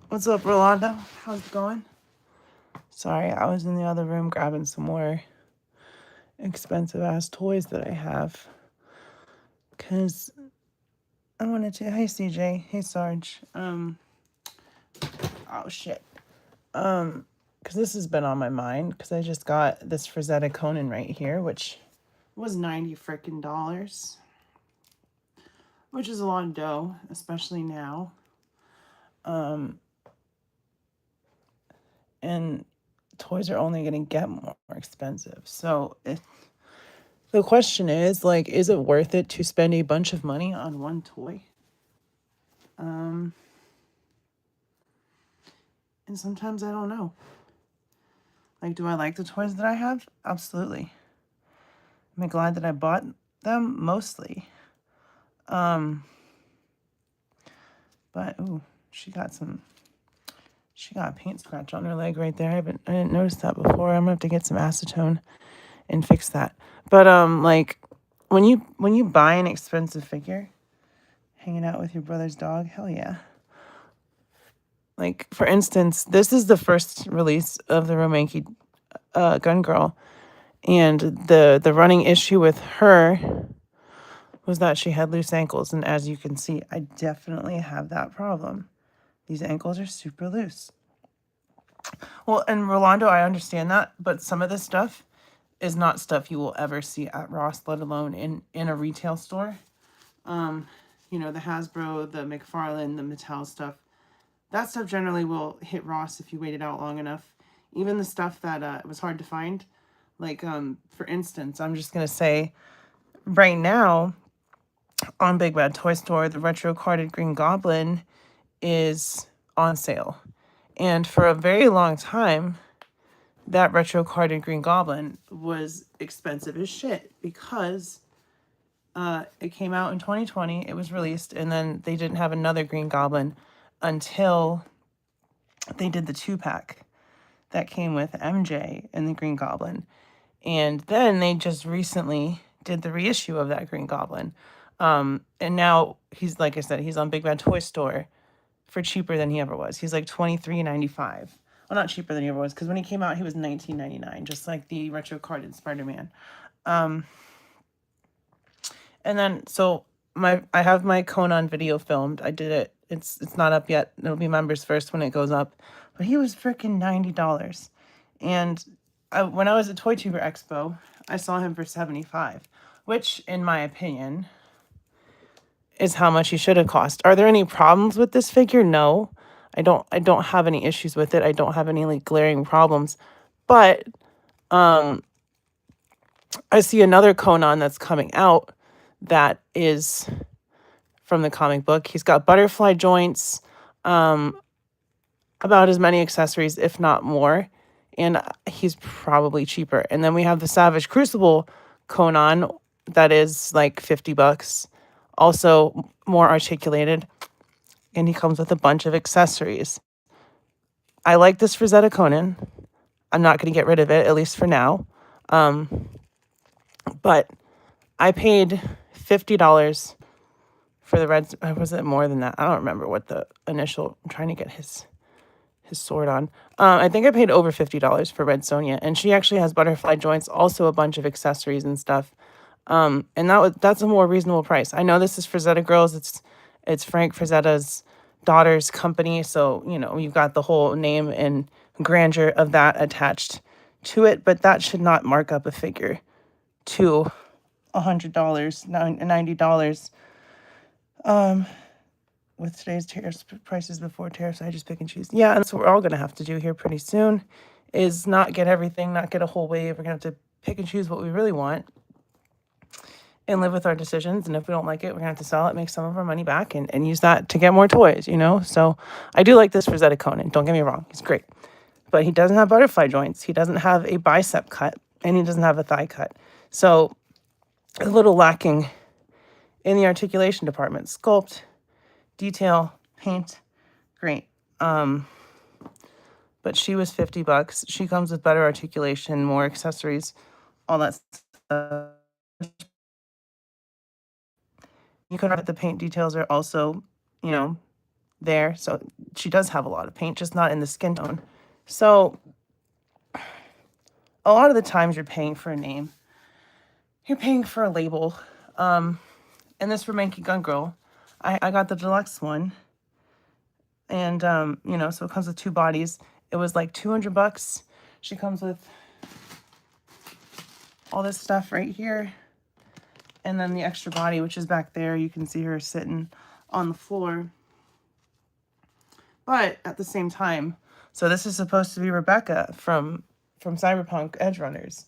What's up, Rolando? How's it going? Sorry, I was in the other room grabbing some more expensive ass toys that I have. Cause I wanted to. Hey, CJ. Hey, Sarge. Oh shit. Cause this has been on my mind. Cause I just got this Frazetta Conan right here, which was $90 frickin' dollars, which is a lot of dough, especially now. And toys are only gonna get more expensive. So the question is, like, is it worth it to spend a bunch of money on one toy? And sometimes I don't know. Like, do I like the toys that I have? Absolutely. Am I glad that I bought them? Mostly. But, ooh, she got a paint scratch on her leg right there. I didn't notice that before. I'm gonna have to get some acetone and fix that. But, like, when you buy an expensive figure, hanging out with your brother's dog, hell yeah. Like, for instance, this is the first release of the Romanki Gun Girl. And the running issue with her was that she had loose ankles. And as you can see, I definitely have that problem. These ankles are super loose. Well, and Rolando, I understand that. But some of this stuff is not stuff you will ever see at Ross, let alone in a retail store. You know, the Hasbro, the McFarlane, the Mattel stuff. That stuff generally will hit Ross if you wait it out long enough. Even the stuff that was hard to find. Like, for instance, I'm just going to say, right now, on Big Bad Toy Store, the retro carded Green Goblin is on sale. And for a very long time, that retro carded Green Goblin was expensive as shit because it came out in 2020, it was released, and then they didn't have another Green Goblin until they did the 2-pack that came with MJ and the Green Goblin. And then they just recently did the reissue of that Green Goblin. And now he's, like I said, he's on Big Bad Toy Store for cheaper than he ever was. He's like $23.95. Well, not cheaper than he ever was, because when he came out, he was $19.99, just like the retro carded Spider-Man. And then, so I have my Conan video filmed. I did it. It's not up yet. It'll be members first when it goes up. But he was freaking $90. And when I was at Toy Tuber Expo, I saw him for $75, which, in my opinion, is how much he should have cost. Are there any problems with this figure? No. I don't have any issues with it. I don't have any like glaring problems. But I see another Conan that's coming out that is from the comic book. He's got butterfly joints, about as many accessories, if not more. And he's probably cheaper. And then we have the Savage Crucible Conan that is like $50. Also more articulated. And he comes with a bunch of accessories. I like this Frazetta Conan. I'm not going to get rid of it, at least for now. But I paid $50 for the red. Was it more than that? I don't remember what the initial. I'm trying to get his sword on. I think I paid over $50 for Red Sonja, and she actually has butterfly joints, also a bunch of accessories and stuff. And that's a more reasonable price. I know this is Frazetta Girls. It's Frank Frazetta's daughter's company, so you know you've got the whole name and grandeur of that attached to it. But that should not mark up a figure to $100, $90. with today's tariffs prices before tariffs, I just pick and choose. Yeah, and that's what we're all gonna have to do here pretty soon, is not get everything, not get a whole wave. We're gonna have to pick and choose what we really want and live with our decisions. And if we don't like it, we're gonna have to sell it, make some of our money back, and use that to get more toys, you know? So I do like this Rosetta Conan, don't get me wrong, he's great. But he doesn't have butterfly joints, he doesn't have a bicep cut, and he doesn't have a thigh cut. So a little lacking in the articulation department. Sculpt, detail, paint, great. But she was $50. She comes with better articulation, more accessories, all that stuff. You can the paint details are also, you know, there. So she does have a lot of paint, just not in the skin tone. So a lot of the times you're paying for a name. You're paying for a label. And this for Manky Gun Girl, I got the deluxe one. And, you know, so it comes with 2 bodies. It was like $200. She comes with all this stuff right here. And then the extra body, which is back there. You can see her sitting on the floor. But at the same time, so this is supposed to be Rebecca from Cyberpunk Edge Runners.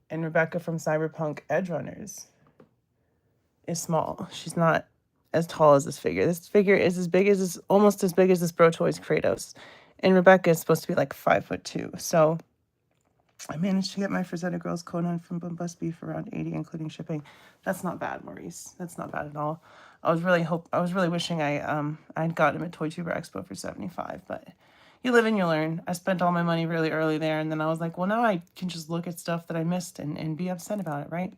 And Rebecca from Cyberpunk Edge Runners is small. She's not as tall as this figure. This figure is as big as this, almost as big as this Bro Toys Kratos. And Rebecca is supposed to be like 5'2". So I managed to get my Frazetta Girls Conan from Bumbusby for around $80, including shipping. That's not bad, Maurice. That's not bad at all. I was really wishing I'd got him at Toy Tuber Expo for $75, but you live and you learn. I spent all my money really early there, and then I was like, well, now I can just look at stuff that I missed and be upset about it, right?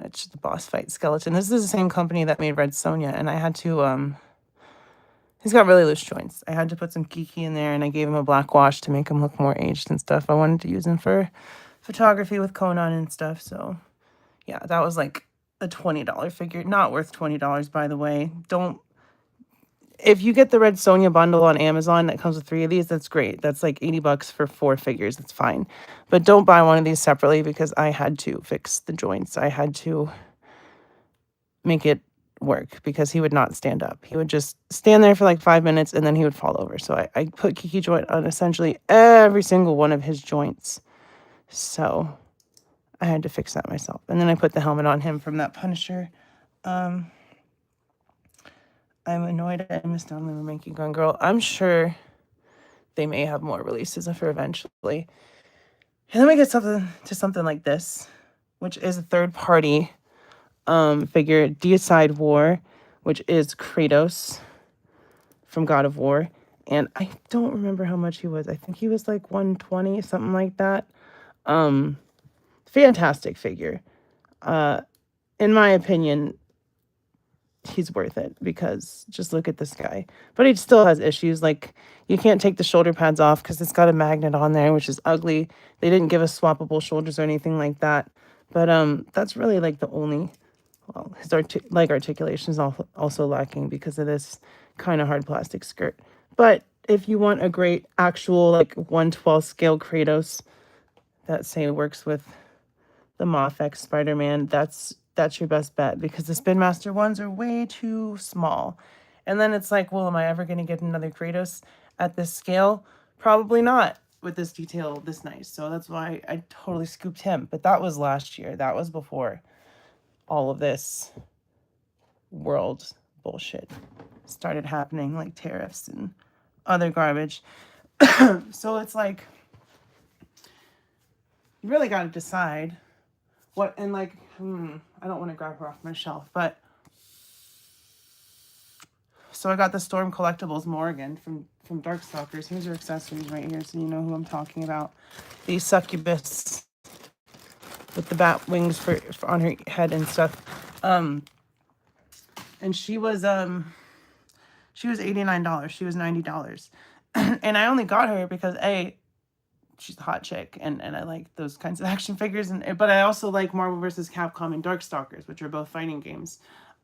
It's just the boss fight skeleton. This is the same company that made Red Sonja, and I had to he's got really loose joints. I had to put some Kiki in there, and I gave him a black wash to make him look more aged and stuff. I wanted to use him for photography with Conan and stuff. So, yeah, that was like a $20 figure. Not worth $20, by the way. If you get the Red Sonja bundle on Amazon that comes with 3 of these, that's great. That's like $80 for 4 figures. That's fine. But don't buy one of these separately because I had to fix the joints. I had to make it work because he would not stand up. He would just stand there for like 5 minutes and then he would fall over. So I put Kiki joint on essentially every single one of his joints. So I had to fix that myself. And then I put the helmet on him from that Punisher. I'm annoyed I missed out on the Remanky Gun Girl. I'm sure they may have more releases of her eventually. And then we get something like this, which is a third-party figure, Deicide War, which is Kratos from God of War. And I don't remember how much he was. I think he was like 120, something like that. Fantastic figure. In my opinion, he's worth it because just look at this guy. But he still has issues. Like, you can't take the shoulder pads off because it's got a magnet on there, which is ugly. They didn't give us swappable shoulders or anything like that. But that's really like the only... Well, his articulation is also lacking because of this kind of hard plastic skirt. But if you want a great actual like 1/12 scale Kratos that say works with the Moth-X Spider-Man, that's your best bet because the Spin Master ones are way too small. And then it's like, well, am I ever going to get another Kratos at this scale? Probably not with this detail this nice. So that's why I totally scooped him. But that was last year. That was before all of this world bullshit started happening, like tariffs and other garbage. So it's like, you really got to decide what, and like, I don't want to grab her off my shelf, but so I got the Storm Collectibles Morgan from Darkstalkers. Here's her accessories right here, so you know who I'm talking about. The succubus with the bat wings for on her head and stuff. And she was $89. She was $90. And I only got her because she's a hot chick and I like those kinds of action figures, but I also like Marvel vs. Capcom and Darkstalkers, which are both fighting games.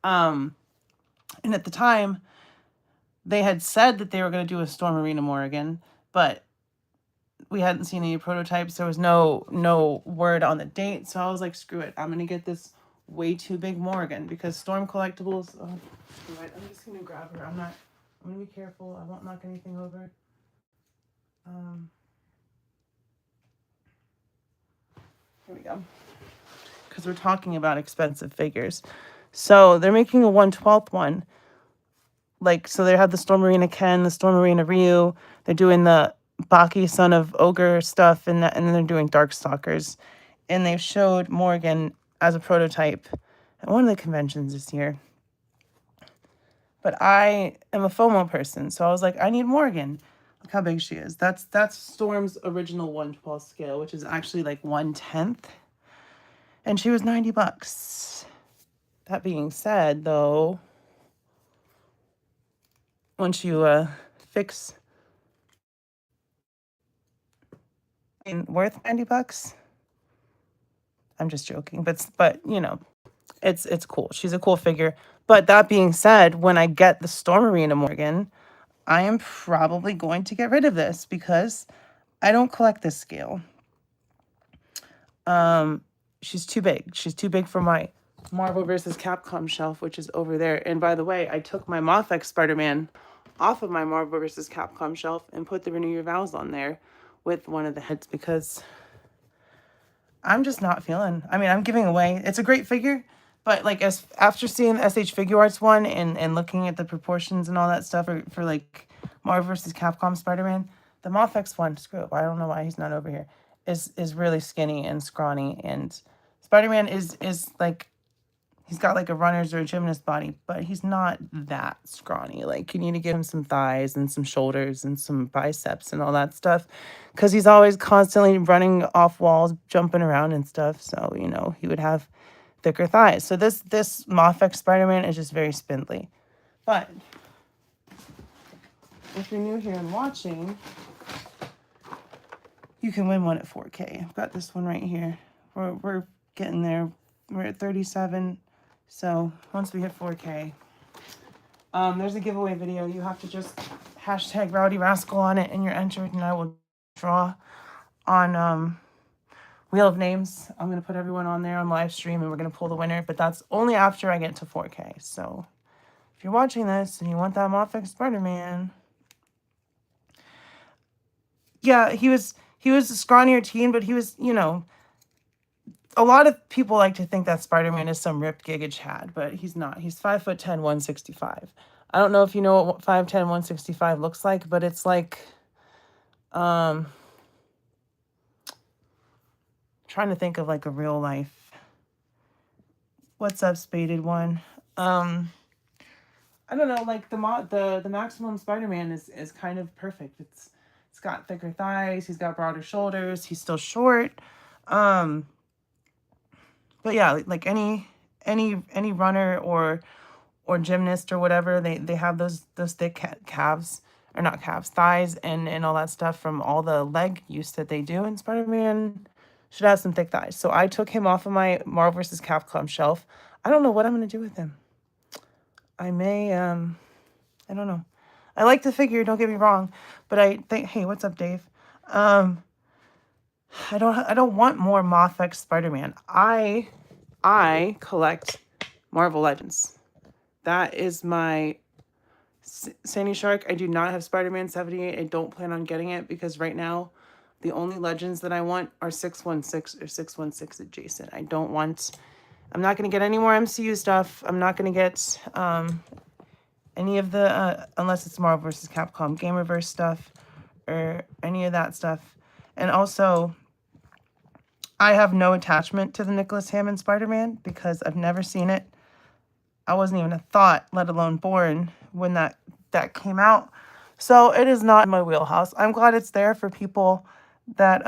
And at the time, they had said that they were going to do a Storm Arena Morrigan, but we hadn't seen any prototypes. There was no word on the date, so I was like, screw it. I'm going to get this way too big Morgan because Storm Collectibles. Oh, right, I'm just gonna grab her. I'm gonna be careful. I won't knock anything over. Here we go. Because we're talking about expensive figures. So they're making a 1/12 one. Like, so they have the Storm Arena Ken, the Storm Arena Ryu. They're doing the Baki Son of Ogre stuff, and then they're doing Darkstalkers. And they've showed Morgan as a prototype at one of the conventions this year. But I am a FOMO person, so I was like, I need Morgan. Look how big she is. That's Storm's original 1/12 scale, which is actually like 1/10. And she was $90. That being said, though, once you fix worth $90, I'm just joking. But you know, it's cool. She's a cool figure. But that being said, when I get the Storm Arena Morgan, I am probably going to get rid of this because I don't collect this scale. She's too big. She's too big for my Marvel vs. Capcom shelf, which is over there. And by the way, I took my Mofex Spider-Man off of my Marvel vs. Capcom shelf and put the Renew Your Vows on there with one of the heads because I'm just not feeling. I mean, I'm giving away. It's a great figure, but like as after seeing the SH Figure Arts one and looking at the proportions and all that stuff for like Marvel vs. Capcom Spider-Man, the Mofex one, screw it. I don't know why he's not over here. Is really skinny and scrawny, and Spider-Man is like, he's got like a runner's or a gymnast body, but he's not that scrawny. Like, you need to give him some thighs and some shoulders and some biceps and all that stuff, because he's always constantly running off walls, jumping around and stuff. So, you know, he would have thicker thighs. So this Mofex Spider-Man is just very spindly. But if you're new here and watching, you can win one at 4K. I've got this one right here. We're getting there. We're at 37. So once we hit 4K, there's a giveaway video. You have to just hashtag Rowdy Rascal on it, and you're entered. And I will draw on Wheel of Names. I'm gonna put everyone on there on live stream, and we're gonna pull the winner. But that's only after I get to 4K. So if you're watching this and you want that Mofex Spider-Man, yeah, he was a scrawnier teen, but he was, you know, a lot of people like to think that Spider-Man is some ripped Giga Chad, but he's not. He's 5'10", 165. I don't know if you know what 5'10", 165 looks like, but it's like, trying to think of like a real life. What's up, Spaded One? I don't know, like the maximum Spider-Man is kind of perfect. It's got thicker thighs, he's got broader shoulders, he's still short. But yeah, like any runner or gymnast or whatever, they have those thick calves, or not calves, thighs and all that stuff from all the leg use that they do. And Spider-Man should have some thick thighs. So I took him off of my Marvel vs. Capcom shelf. I don't know what I'm gonna do with him. I may I don't know. I like the figure, don't get me wrong, but I think, hey, what's up, Dave? I don't want more Mofex Spider-Man. I collect Marvel Legends. That is my Sandy Shark. I do not have Spider-Man 78. I don't plan on getting it because right now the only Legends that I want are 616 or 616 adjacent. I'm not going to get any more MCU stuff. I'm not going to get any of the, unless it's Marvel vs. Capcom Gamerverse stuff or any of that stuff. And also, I have no attachment to the Nicholas Hammond Spider-Man because I've never seen it. I wasn't even a thought, let alone born, when that came out. So it is not in my wheelhouse. I'm glad it's there for people that,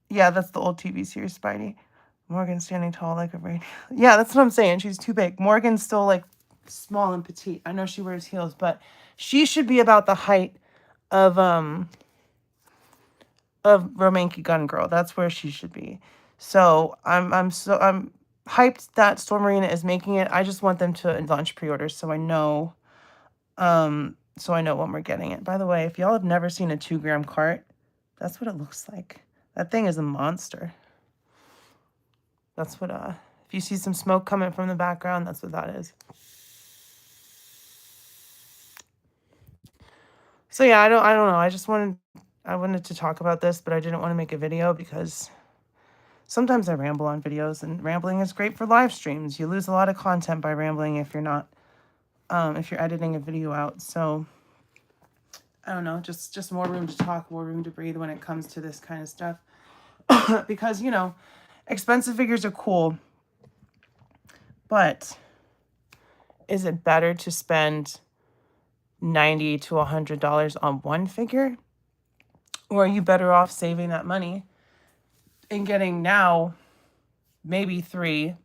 yeah, that's the old TV series Spidey. Morgan standing tall like a radio. Yeah, that's what I'm saying. She's too big. Morgan's still like small and petite. I know she wears heels, but she should be about the height of Romanky Gun Girl. That's where she should be. So I'm hyped that Storm Arena is making it. I just want them to launch pre-orders so I know when we're getting it. By the way, if y'all have never seen a 2-gram cart, that's what it looks like. That thing is a monster. That's what, if you see some smoke coming from the background, that's what that is. So yeah, I don't know. I wanted to talk about this, but I didn't want to make a video because sometimes I ramble on videos, and rambling is great for live streams. You lose a lot of content by rambling if you're not, if you're editing a video out. So I don't know, just more room to talk, more room to breathe when it comes to this kind of stuff. Because, you know, expensive figures are cool, but is it better to spend $90 to $100 on one figure? Or are you better off saving that money and getting now maybe 3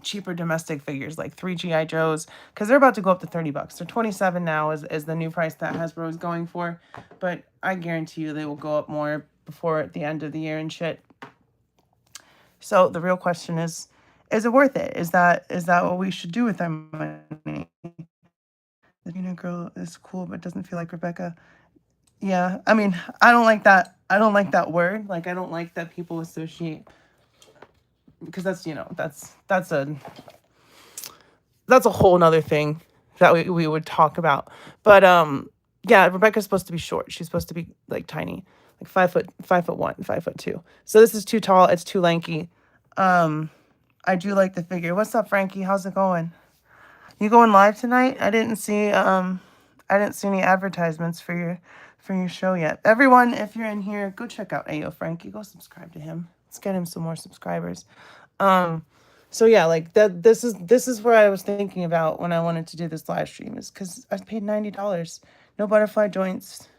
cheaper domestic figures, like 3 G.I. Joes, because they're about to go up to $30. They're 27 now is the new price that Hasbro is going for, but I guarantee you they will go up more before the end of the year and shit. So the real question is it worth it? Is that what we should do with our money? The Gina girl is cool, but doesn't feel like Rebecca. Yeah, I mean, I don't like that. I don't like that word. Like, I don't like that people associate, because that's, you know, that's a whole nother thing that we would talk about. But yeah, Rebecca's supposed to be short. She's supposed to be like tiny, like 5'1", 5'2". So this is too tall. It's too lanky. I do like the figure. What's up, Frankie? How's it going? You going live tonight? I didn't see any advertisements for your show yet. Everyone, if you're in here, go check out Ayo Frankie. Go subscribe to him. Let's get him some more subscribers. So yeah, like that. This is where I was thinking about when I wanted to do this live stream, is because I paid $90. No butterfly joints.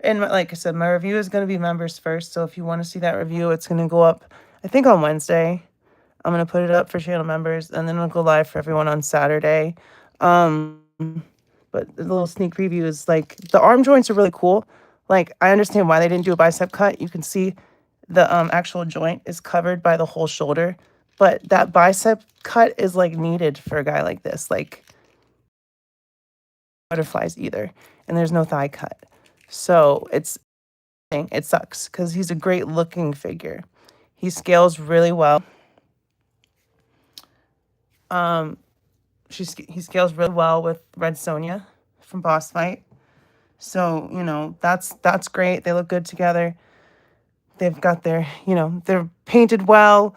And like I said, my review is going to be members first. So if you want to see that review, it's going to go up, I think, on Wednesday. I'm going to put it up for channel members, and then it'll go live for everyone on Saturday. But the little sneak preview is, like, the arm joints are really cool. Like, I understand why they didn't do a bicep cut. You can see the actual joint is covered by the whole shoulder. But that bicep cut is, like, needed for a guy like this. Like, butterflies either. And there's no thigh cut. So it sucks because he's a great looking figure. He scales really well. He scales really well with Red Sonja from Boss Fight. So, you know, that's great. They look good together. They've got their, you know, they're painted well.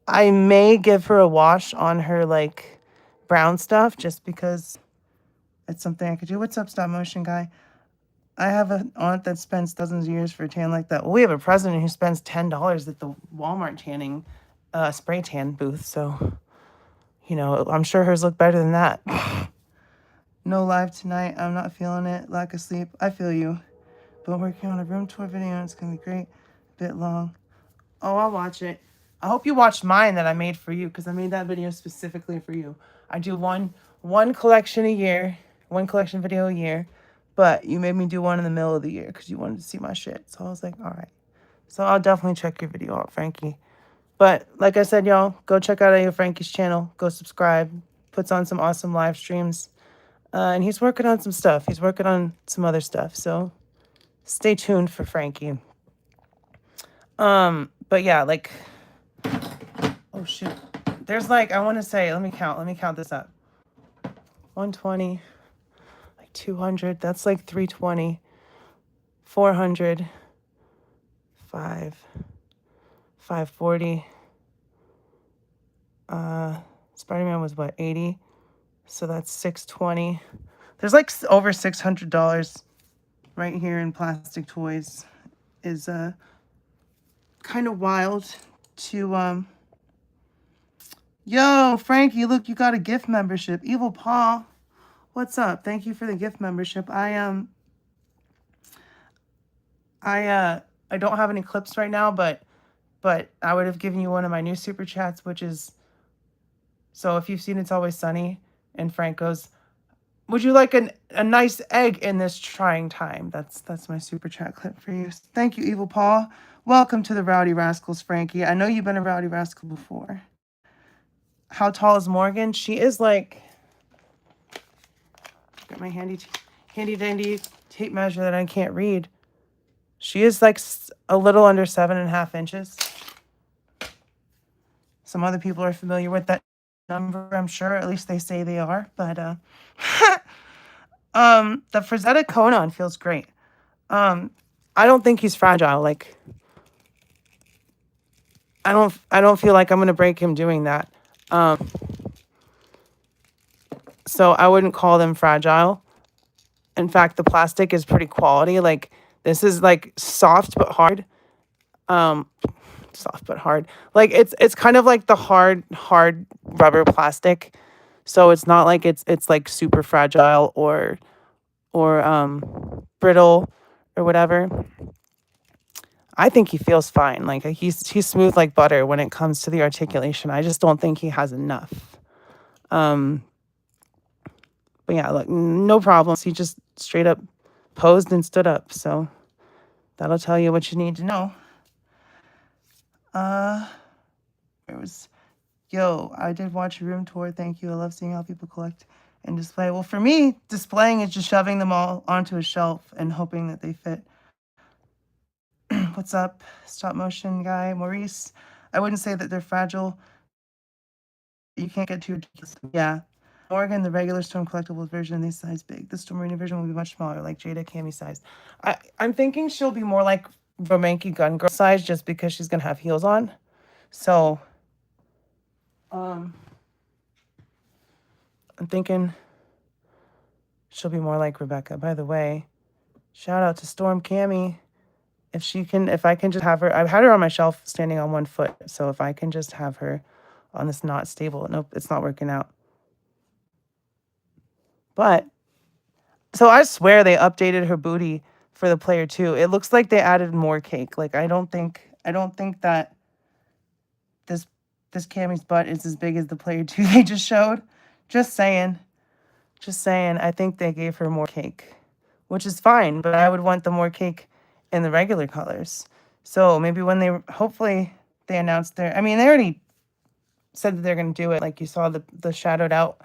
I may give her a wash on her, like, brown stuff just because it's something I could do. What's up, stop motion guy? I have an aunt that spends dozens of years for a tan like that. Well, we have a president who spends $10 at the Walmart tanning spray tan booth. So, you know, I'm sure hers look better than that. No live tonight. I'm not feeling it. Lack of sleep. I feel you. But working on a room tour video. It's going to be great. A bit long. Oh, I'll watch it. I hope you watched mine that I made for you, because I made that video specifically for you. I do one collection a year. One collection video a year. But you made me do one in the middle of the year because you wanted to see my shit. So I was like, all right. So I'll definitely check your video out, Frankie. But like I said, y'all, go check out Ayo Frankie's channel. Go subscribe. Puts on some awesome live streams. And he's working on some stuff. He's working on some other stuff. So stay tuned for Frankie. But yeah, like, oh shit. There's like, I want to say, let me count this up. 120, like 200, that's like 320, 400, 540. Spider-Man was what, 80? So that's 620. There's like over $600 right here in plastic toys. Is kind of wild to Yo, Frankie, look, you got a gift membership. Evil Paul, what's up? Thank you for the gift membership. I don't have any clips right now, but I would have given you one of my new super chats, which is, so if you've seen It's Always Sunny, and Frank goes, would you like a nice egg in this trying time? That's my super chat clip for you. Thank you, Evil Paul. Welcome to the Rowdy Rascals, Frankie. I know you've been a Rowdy Rascal before. How tall is Morgan? She is like, got my handy dandy tape measure that I can't read. She is like a little under 7.5 inches. Some other people are familiar with that number, I'm sure. At least they say they are. But the Frazetta Conan feels great. I don't think he's fragile. Like I don't feel like I'm gonna break him doing that. So I wouldn't call them fragile. In fact, the plastic is pretty quality. Like this is like soft but hard. Um, soft but hard. Like it's kind of like the hard rubber plastic. So it's not like it's like super fragile or brittle or whatever. I think he feels fine. Like he's smooth like butter when it comes to the articulation. I just don't think he has enough. But yeah, look, no problems. He just straight up posed and stood up. So that'll tell you what you need to know. Where was Yo, I did watch a room tour. Thank you. I love seeing how people collect and display. Well, for me, displaying is just shoving them all onto a shelf and hoping that they fit. What's up, stop motion guy? Maurice, I wouldn't say that they're fragile. You can't get too ridiculous. Yeah. Morgan, the regular Storm Collectibles version, they size big. The Storm Marina version will be much smaller, like Jada Cami size. I'm thinking she'll be more like Romanky Gun Girl size just because she's going to have heels on. So, I'm thinking she'll be more like Rebecca. By the way, shout out to Storm Cami. If I can just have her, I've had her on my shelf standing on one foot. So if I can just have her on this not stable, nope, it's not working out. But, so I swear they updated her booty for the player 2. It looks like they added more cake. Like, I don't think that this Cammy's butt is as big as the player 2 they just showed. Just saying. I think they gave her more cake, which is fine, but I would want the more cake in the regular colors. So maybe when hopefully they announced they already said that they're going to do it. Like you saw the shadowed out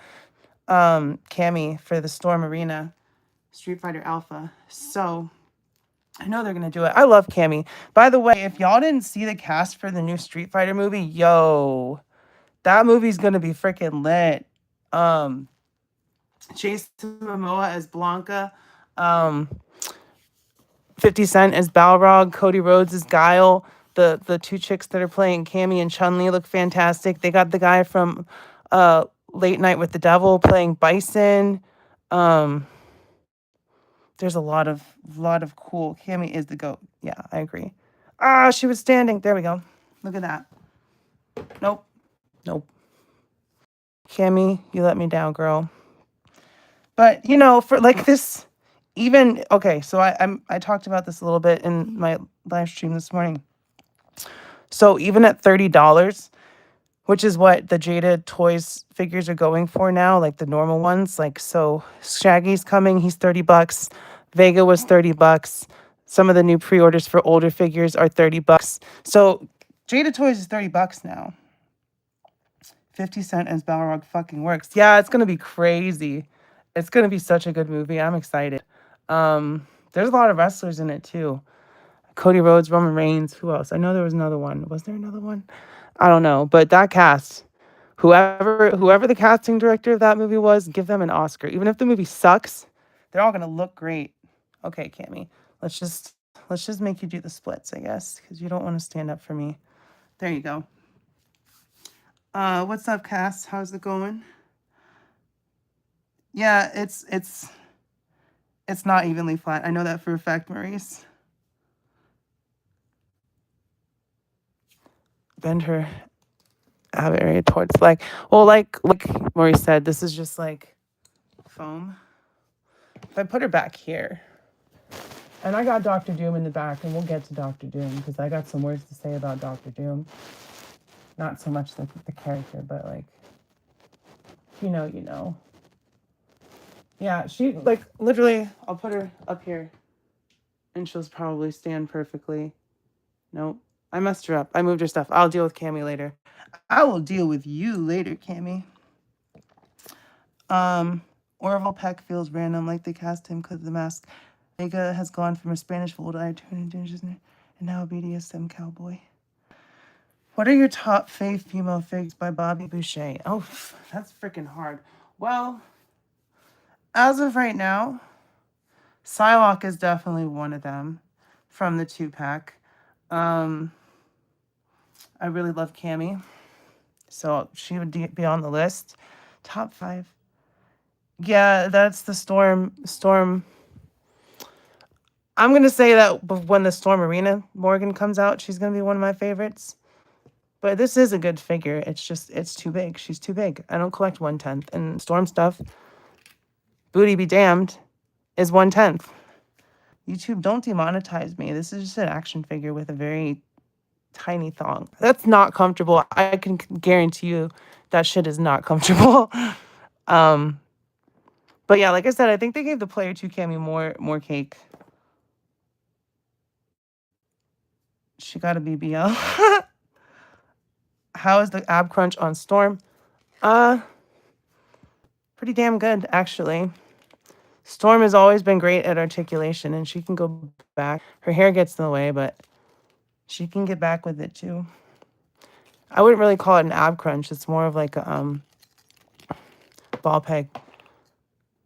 Cammy for the Storm Arena Street Fighter Alpha. So I know they're going to do it. I love Cammy. By the way, if y'all didn't see the cast for the new Street Fighter movie, yo, that movie's going to be freaking lit. Jason Momoa as Blanca. 50 Cent as Balrog, Cody Rhodes as Guile. The two chicks that are playing Cammy and Chun-Li look fantastic. They got the guy from Late Night with the Devil playing Bison. There's a lot of cool. Cammy is the GOAT. Yeah, I agree. She was standing. There we go. Look at that. Nope. Cammy, you let me down, girl. But for like this. Even okay, so I talked about this a little bit in my live stream this morning. So even at $30, which is what the Jada Toys figures are going for now, like the normal ones, like so Shaggy's coming, he's $30. Vega was $30. Some of the new pre-orders for older figures are $30. So Jada Toys is $30 now. 50 Cent as Balrog fucking works. Yeah, it's gonna be crazy. It's gonna be such a good movie. I'm excited. There's a lot of wrestlers in it too. Cody Rhodes, Roman Reigns, who else? I know there was another one. Was there another one? I don't know. But that cast, whoever the casting director of that movie was, give them an Oscar. Even if the movie sucks, they're all gonna look great. Okay, Cammy. Let's just make you do the splits, I guess, because you don't want to stand up for me. There you go. What's up, Cass? How's it going? Yeah, it's not evenly flat. I know that for a fact, Maurice. Bend her habit area towards like Maurice said, this is just like foam. If I put her back here, and I got Dr. Doom in the back, and we'll get to Dr. Doom because I got some words to say about Dr. Doom. Not so much the character, but like, you know. Yeah, she, like, literally, I'll put her up here, and she'll probably stand perfectly. Nope. I messed her up. I moved her stuff. I'll deal with Cammy later. I will deal with you later, Cammy. Orville Peck feels random, like they cast him because of the mask. Vega has gone from a Spanish old eye to and now a BDSM cowboy. What are your top fave female figs by Bobby Boucher? Oh, that's freaking hard. Well, as of right now, Psylocke is definitely one of them from the 2-pack. I really love Cammy, so she would be on the list. Top 5. Yeah, that's the Storm. I'm going to say that when the Storm Arena Morgan comes out, she's going to be one of my favorites. But this is a good figure. It's just, it's too big. She's too big. I don't collect 1/10. And Storm stuff, booty be damned, is 1/10. YouTube, don't demonetize me. This is just an action figure with a very tiny thong. That's not comfortable. I can guarantee you that shit is not comfortable. But yeah, like I said, I think they gave the Player 2 Cammy more cake. She got a BBL. How is the ab crunch on Storm? Pretty damn good, actually. Storm has always been great at articulation, and she can go back. Her hair gets in the way, but she can get back with it, too. I wouldn't really call it an ab crunch. It's more of like a ball peg.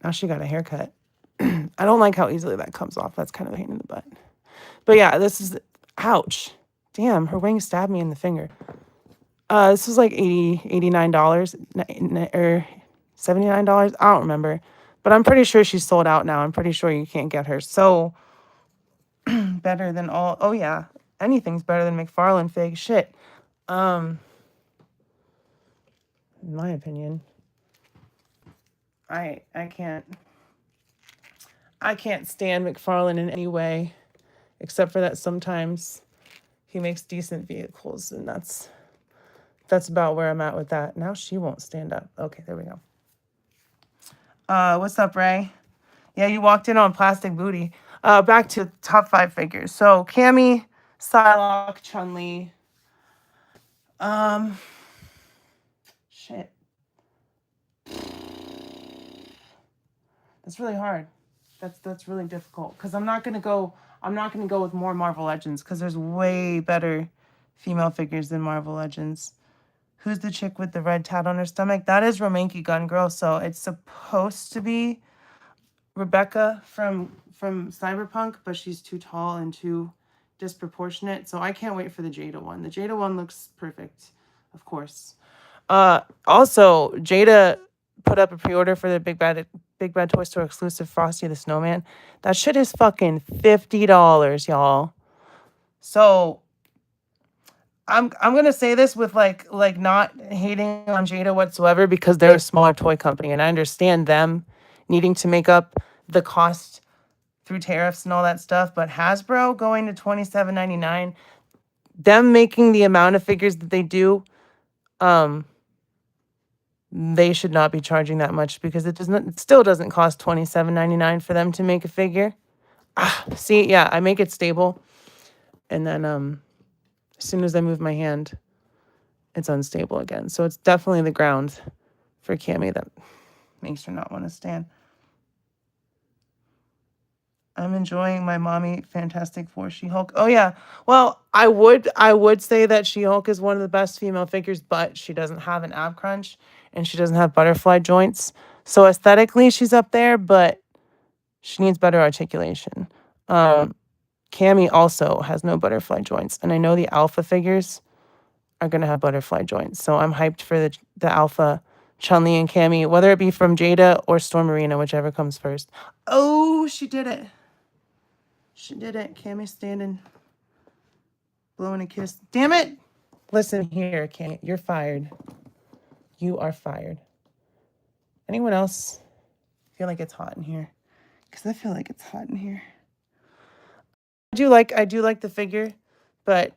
Now she got a haircut. I don't like how easily that comes off. That's kind of a pain in the butt. But yeah, this is... Ouch. Damn, her wing stabbed me in the finger. This was like $89 or $79. I don't remember. But I'm pretty sure she's sold out now. I'm pretty sure you can't get her. So, better than all... Oh, yeah. Anything's better than McFarlane fig. Shit. In my opinion. I can't stand McFarlane in any way. Except for that sometimes he makes decent vehicles. And that's about where I'm at with that. Now she won't stand up. Okay, there we go. What's up, Ray? Yeah, you walked in on plastic booty. Back to top 5 figures. So, Cammy, Psylocke, Chun-Li. Shit. That's really hard. That's really difficult. Because I'm not gonna go with more Marvel Legends, because there's way better female figures than Marvel Legends. Who's the chick with the red tat on her stomach? That is Romanky Gun Girl, so it's supposed to be Rebecca from Cyberpunk, but she's too tall and too disproportionate, so I can't wait for the Jada one. The Jada one looks perfect, of course. Also, Jada put up a pre-order for the Big Bad Toy Store exclusive Frosty the Snowman. That shit is fucking $50, y'all. So I'm gonna say this with like not hating on Jada whatsoever, because they're a smaller toy company and I understand them needing to make up the cost through tariffs and all that stuff. But Hasbro going to $27.99, them making the amount of figures that they do, they should not be charging that much, because it still doesn't cost $27.99 for them to make a figure. See, yeah, I make it stable, and then as soon as I move my hand, it's unstable again. So it's definitely the ground for Cammy that makes her not want to stand. I'm enjoying my mommy Fantastic Four She-Hulk. Oh yeah. Well, I would say that She-Hulk is one of the best female figures, but she doesn't have an ab crunch and she doesn't have butterfly joints. So aesthetically she's up there, but she needs better articulation. Cammy also has no butterfly joints, and I know the alpha figures are going to have butterfly joints. So I'm hyped for the alpha Chun-Li and Cammy, whether it be from Jada or Storm Arena, whichever comes first. Oh, she did it. She did it. Cammy's standing, blowing a kiss. Damn it. Listen here, Cammy. You're fired. You are fired. Anyone else feel like it's hot in here? Because I feel like it's hot in here. I do like the figure, but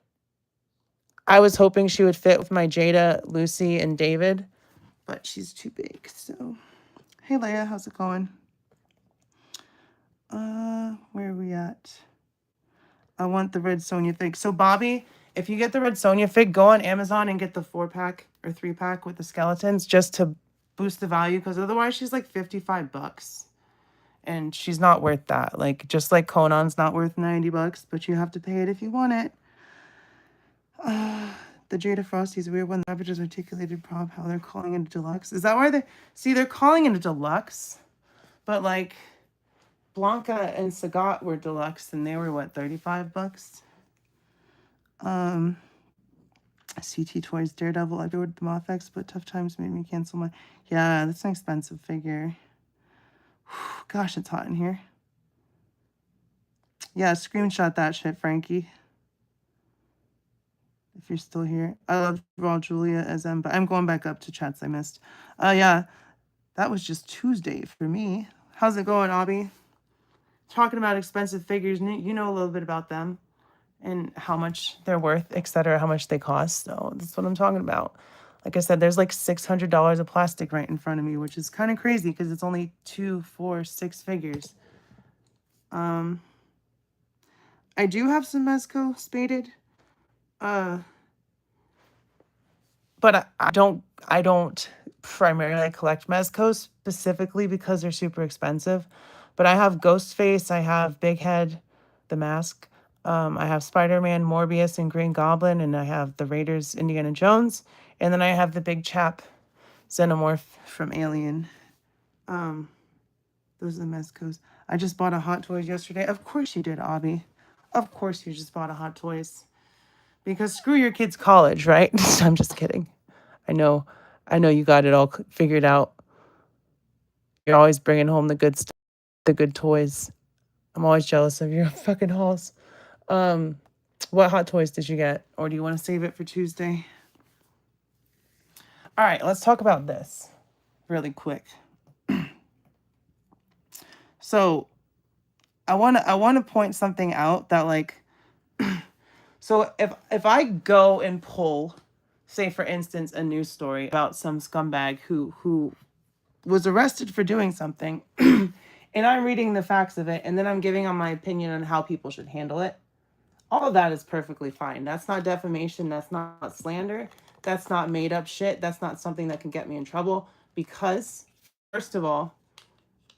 I was hoping she would fit with my Jada, Lucy, and David, but she's too big, so. Hey, Leia, how's it going? Where are we at? I want the red Sonya fig. So, Bobby, if you get the red Sonya fig, go on Amazon and get the 4-pack or 3-pack with the skeletons just to boost the value, because otherwise she's like $55. And she's not worth that. Like, just like Conan's not worth $90, but you have to pay it if you want it. The Jada Frosty's weird one. The averages articulated prop, how they're calling it a deluxe. Is that why they see they're calling it a deluxe? But like Blanca and Sagat were deluxe and they were what, $35? CT Toys Daredevil. I ordered the Moth-X, but tough times made me cancel my. Yeah, that's an expensive figure. Gosh, it's hot in here. Yeah, screenshot that shit, Frankie. If you're still here. I love Raw Julia as M, but I'm going back up to chats I missed. Yeah, that was just Tuesday for me. How's it going, Abby? Talking about expensive figures, you know a little bit about them and how much they're worth, etc., how much they cost. So that's what I'm talking about. Like I said, there's like $600 of plastic right in front of me, which is kind of crazy because it's only 2, 4, 6 figures. I do have some Mezco spaded. But I don't primarily collect Mezcos specifically because they're super expensive. But I have Ghostface, I have Big Head, the Mask. I have Spider-Man, Morbius, and Green Goblin, and I have the Raiders, Indiana Jones, and then I have the big chap, Xenomorph from Alien. Those are the Mezcos. I just bought a Hot Toys yesterday. Of course you did, Abby. Of course you just bought a Hot Toys. Because screw your kid's college, right? I'm just kidding. I know you got it all figured out. You're always bringing home the good stuff, the good toys. I'm always jealous of your fucking hauls. What Hot Toys did you get? Or do you want to save it for Tuesday? All right, let's talk about this really quick. So I want to point something out that like so if I go and pull, say for instance, a news story about some scumbag who was arrested for doing something and I'm reading the facts of it and then I'm giving on my opinion on how people should handle it, all of that is perfectly fine. That's not defamation, that's not slander, that's not made up shit, that's not something that can get me in trouble because first of all,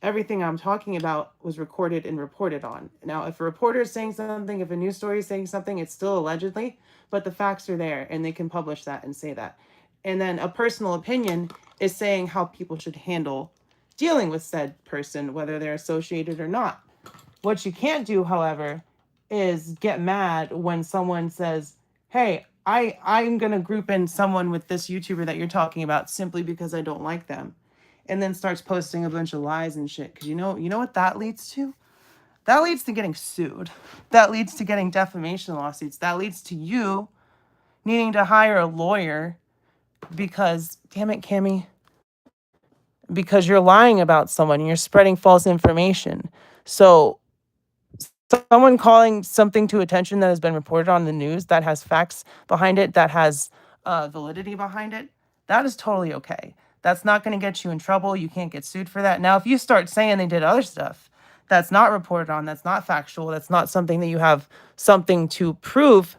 everything I'm talking about was recorded and reported on. Now, if a reporter is saying something, if a news story is saying something, it's still allegedly, but the facts are there and they can publish that and say that. And then a personal opinion is saying how people should handle dealing with said person, whether they're associated or not. What you can't do, however, is get mad when someone says, hey, I'm going to group in someone with this YouTuber that you're talking about simply because I don't like them. And then starts posting a bunch of lies and shit. Because you know what that leads to? That leads to getting sued. That leads to getting defamation lawsuits. That leads to you needing to hire a lawyer because, damn it, Kimmy, because you're lying about someone and you're spreading false information. So someone calling something to attention that has been reported on the news, that has facts behind it, that has validity behind it, that is totally okay. That's not going to get you in trouble. You can't get sued for that. Now, if you start saying they did other stuff that's not reported on, that's not factual, that's not something that you have something to prove,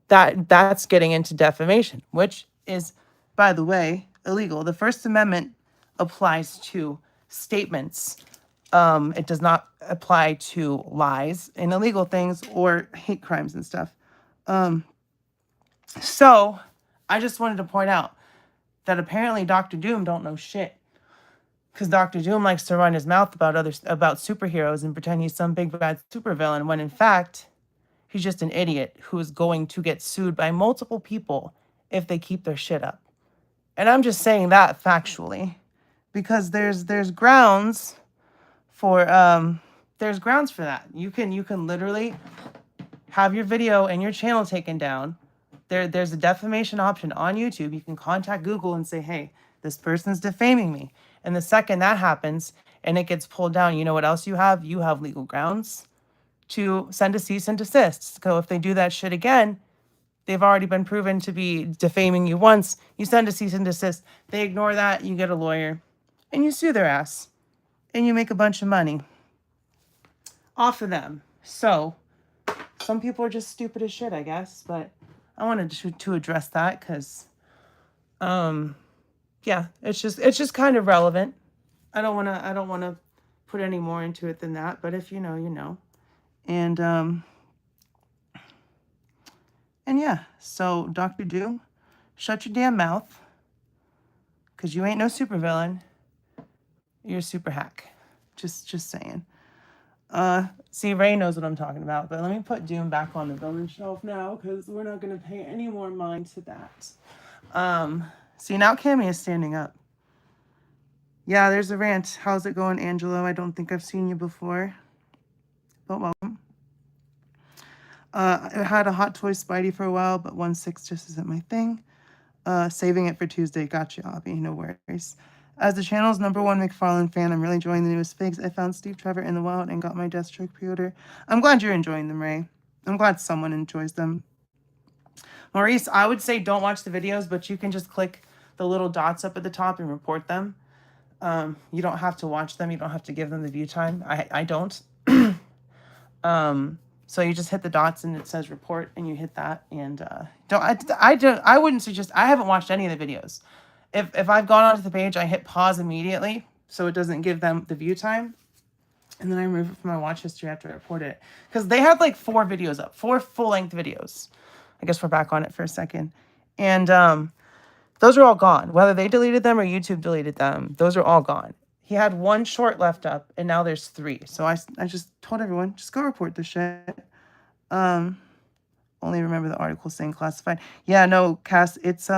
that's getting into defamation, which is, by the way, illegal. The First Amendment applies to statements. It does not apply to lies and illegal things or hate crimes and stuff. So I just wanted to point out that apparently Dr. Doom don't know shit. Because Dr. Doom likes to run his mouth about superheroes and pretend he's some big bad supervillain when in fact he's just an idiot who is going to get sued by multiple people if they keep their shit up. And I'm just saying that factually because there's grounds for that. You can literally have your video and your channel taken down. There's a defamation option on YouTube. You can contact Google and say, hey, this person's defaming me. And the second that happens and it gets pulled down, you know what else you have? You have legal grounds to send a cease and desist. So if they do that shit again, they've already been proven to be defaming you once. You send a cease and desist. They ignore that. You get a lawyer and you sue their ass and you make a bunch of money off of them. So some people are just stupid as shit, I guess, but I wanted to address that because, yeah, it's just kind of relevant. I don't want to put any more into it than that, but if you know, you know. And yeah, so Dr. Doom, Shut your damn mouth. Because you ain't no supervillain. You're a super hack. Just saying. See, Ray knows what I'm talking about, but let me put Doom back on the villain shelf now, because we're not going to pay any more mind to that. See, now Cammy is standing up. Yeah, there's a rant. How's it going, Angelo? I don't think I've seen you before. But welcome. I had a Hot Toy Spidey for a while, but 1/6 just isn't my thing. Saving it for Tuesday. Gotcha, Abby. No worries. As the channel's #1 McFarlane fan, I'm really enjoying the newest figs. I found Steve Trevor in the wild and got my Deathstroke pre-order. I'm glad you're enjoying them, Ray. I'm glad someone enjoys them. Maurice, I would say don't watch the videos, but you can just click the little dots up at the top and report them. You don't have to watch them. You don't have to give them the view time. I don't. So you just hit the dots and it says report and you hit that. And I wouldn't suggest, I haven't watched any of the videos. If I've gone onto the page, I hit pause immediately so it doesn't give them the view time. And then I remove it from my watch history after I report it. Because they had like 4 videos up, 4 full-length videos. I guess we're back on it for a second. And those are all gone. Whether they deleted them or YouTube deleted them, those are all gone. He had 1 short left up, and now there's 3. So I just told everyone, just go report this shit. Only remember the article saying classified. Yeah, no, Cass, it's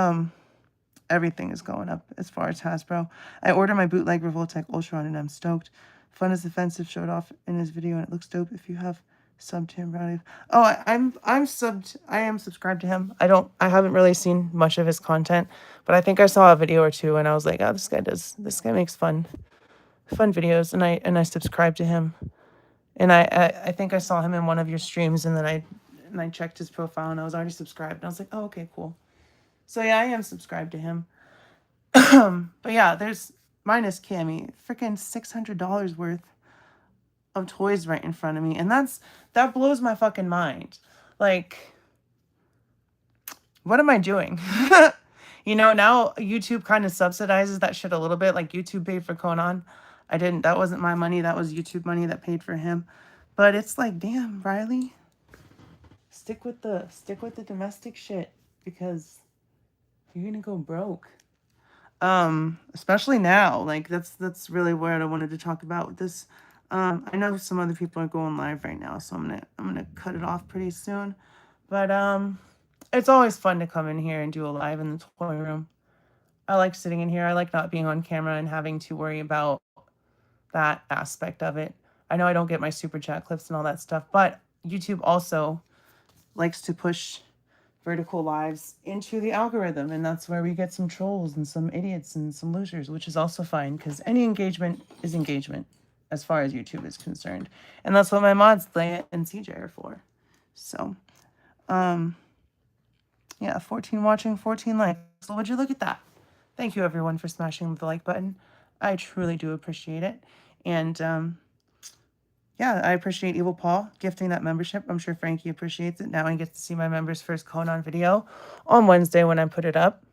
everything is going up as far as Hasbro. I ordered my bootleg Revoltech Ultron, and I'm stoked. Fun is offensive showed off in his video, and it looks dope if you have subbed to him, Brownie. Oh, I'm subbed. I am subscribed to him. I haven't really seen much of his content, but I think I saw a video or 2, and I was like, oh, this guy makes fun videos, and I subscribed to him. And I think I saw him in one of your streams, and then I checked his profile, and I was already subscribed, and I was like, oh, okay, cool. So yeah, I am subscribed to him. But yeah, there's minus Cammy, freaking $600 worth of toys right in front of me, and that blows my fucking mind. Like, what am I doing? You know, now YouTube kind of subsidizes that shit a little bit. Like, YouTube paid for Conan. That wasn't my money. That was YouTube money that paid for him. But it's like, damn, Riley, stick with the domestic shit, because you're gonna go broke. Especially now. Like, that's really what I wanted to talk about with this. I know some other people are going live right now, so I'm gonna cut it off pretty soon. But it's always fun to come in here and do a live in the toy room. I like sitting in here. I like not being on camera and having to worry about that aspect of it. I know I don't get my super chat clips and all that stuff, but YouTube also likes to push vertical lives into the algorithm, and that's where we get some trolls and some idiots and some losers, which is also fine, because any engagement is engagement as far as YouTube is concerned, and that's what my mods Leia and CJ are for. So yeah, 14 watching, 14 likes. So would you look at that? Thank you everyone for smashing the like button. I truly do appreciate it. And yeah, I appreciate Evil Paul gifting that membership. I'm sure Frankie appreciates it. Now I get to see my members' first Conan video on Wednesday when I put it up,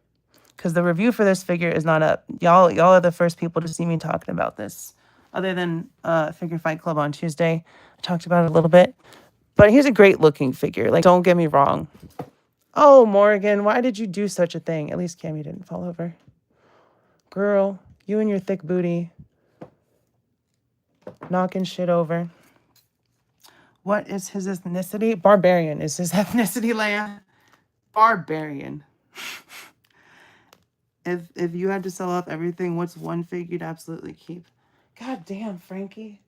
because the review for this figure is not up. Y'all are the first people to see me talking about this, other than Figure Fight Club on Tuesday. I talked about it a little bit, but he's a great looking figure. Like, don't get me wrong. Oh, Morgan, why did you do such a thing? At least Cammy didn't fall over. Girl, you and your thick booty knocking shit over. What is his ethnicity? Barbarian is his ethnicity, Leia. Barbarian. If you had to sell off everything, what's one fig you'd absolutely keep? God damn, Frankie.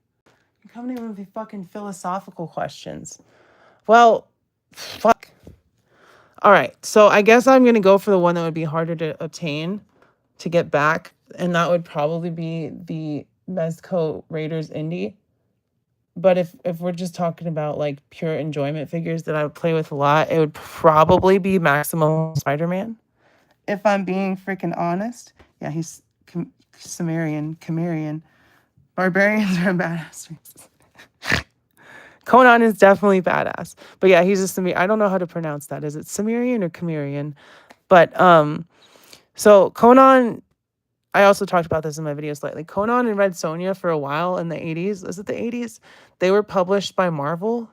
You're coming in with the fucking philosophical questions. Well, fuck. All right, so I guess I'm going to go for the one that would be harder to obtain, to get back, and that would probably be the Mezco Raiders Indie. But if we're just talking about like pure enjoyment figures that I would play with a lot, it would probably be Maximum Spider-Man. If I'm being freaking honest. Yeah, he's Cimmerian. Barbarians are a badass. Conan is definitely badass. But yeah, he's a Cimmerian. I don't know how to pronounce that. Is it Cimmerian or Cimmerian? But so Conan, I also talked about this in my video slightly. Conan and Red Sonja for a while in the 80s. Was it the 80s? They were published by Marvel.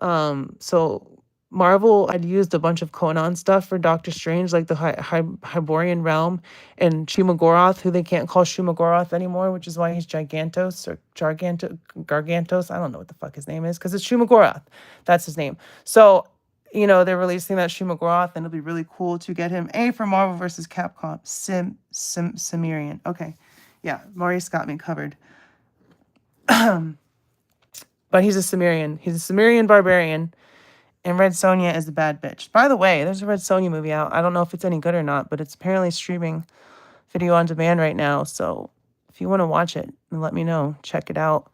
So Marvel had used a bunch of Conan stuff for Doctor Strange, like the Hyborian realm and Shumagoroth, who they can't call Shumagoroth anymore, which is why he's Gigantos or Gargantos. I don't know what the fuck his name is because it's Shumagoroth. That's his name. So, they're releasing that Shumagoroth, and it'll be really cool to get him. A for Marvel versus Capcom. Cimmerian. Okay. Yeah, Maurice got me covered. But he's a Cimmerian. He's a Cimmerian barbarian. And Red Sonja is the bad bitch. By the way, there's a Red Sonja movie out. I don't know if it's any good or not, but it's apparently streaming video on demand right now. So if you want to watch it, then let me know. Check it out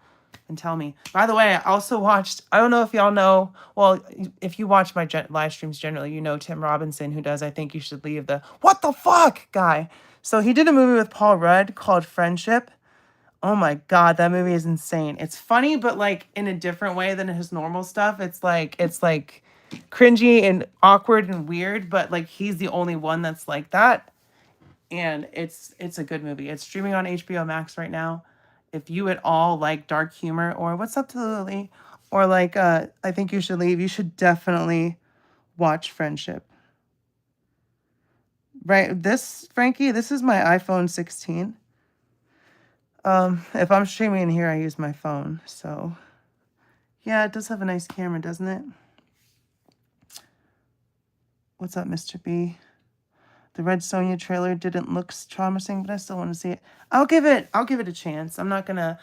and tell me. By the way, I also watched, I don't know if y'all know, well, if you watch my live streams generally, you know Tim Robinson, who does I Think You Should Leave, the what the fuck guy. So he did a movie with Paul Rudd called Friendship. Oh my God, that movie is insane. It's funny, but like in a different way than his normal stuff. It's like cringy and awkward and weird, but like he's the only one that's like that. And it's a good movie. It's streaming on HBO Max right now. If you at all like dark humor or What's Up to Lily or like I Think You Should Leave, you should definitely watch Friendship. Right, Frankie, this is my iPhone 16. If I'm streaming in here, I use my phone. So, yeah, it does have a nice camera, doesn't it? What's up, Mr. B? The Red Sonja trailer didn't look promising, but I still want to see it. I'll give it a chance. I'm not gonna.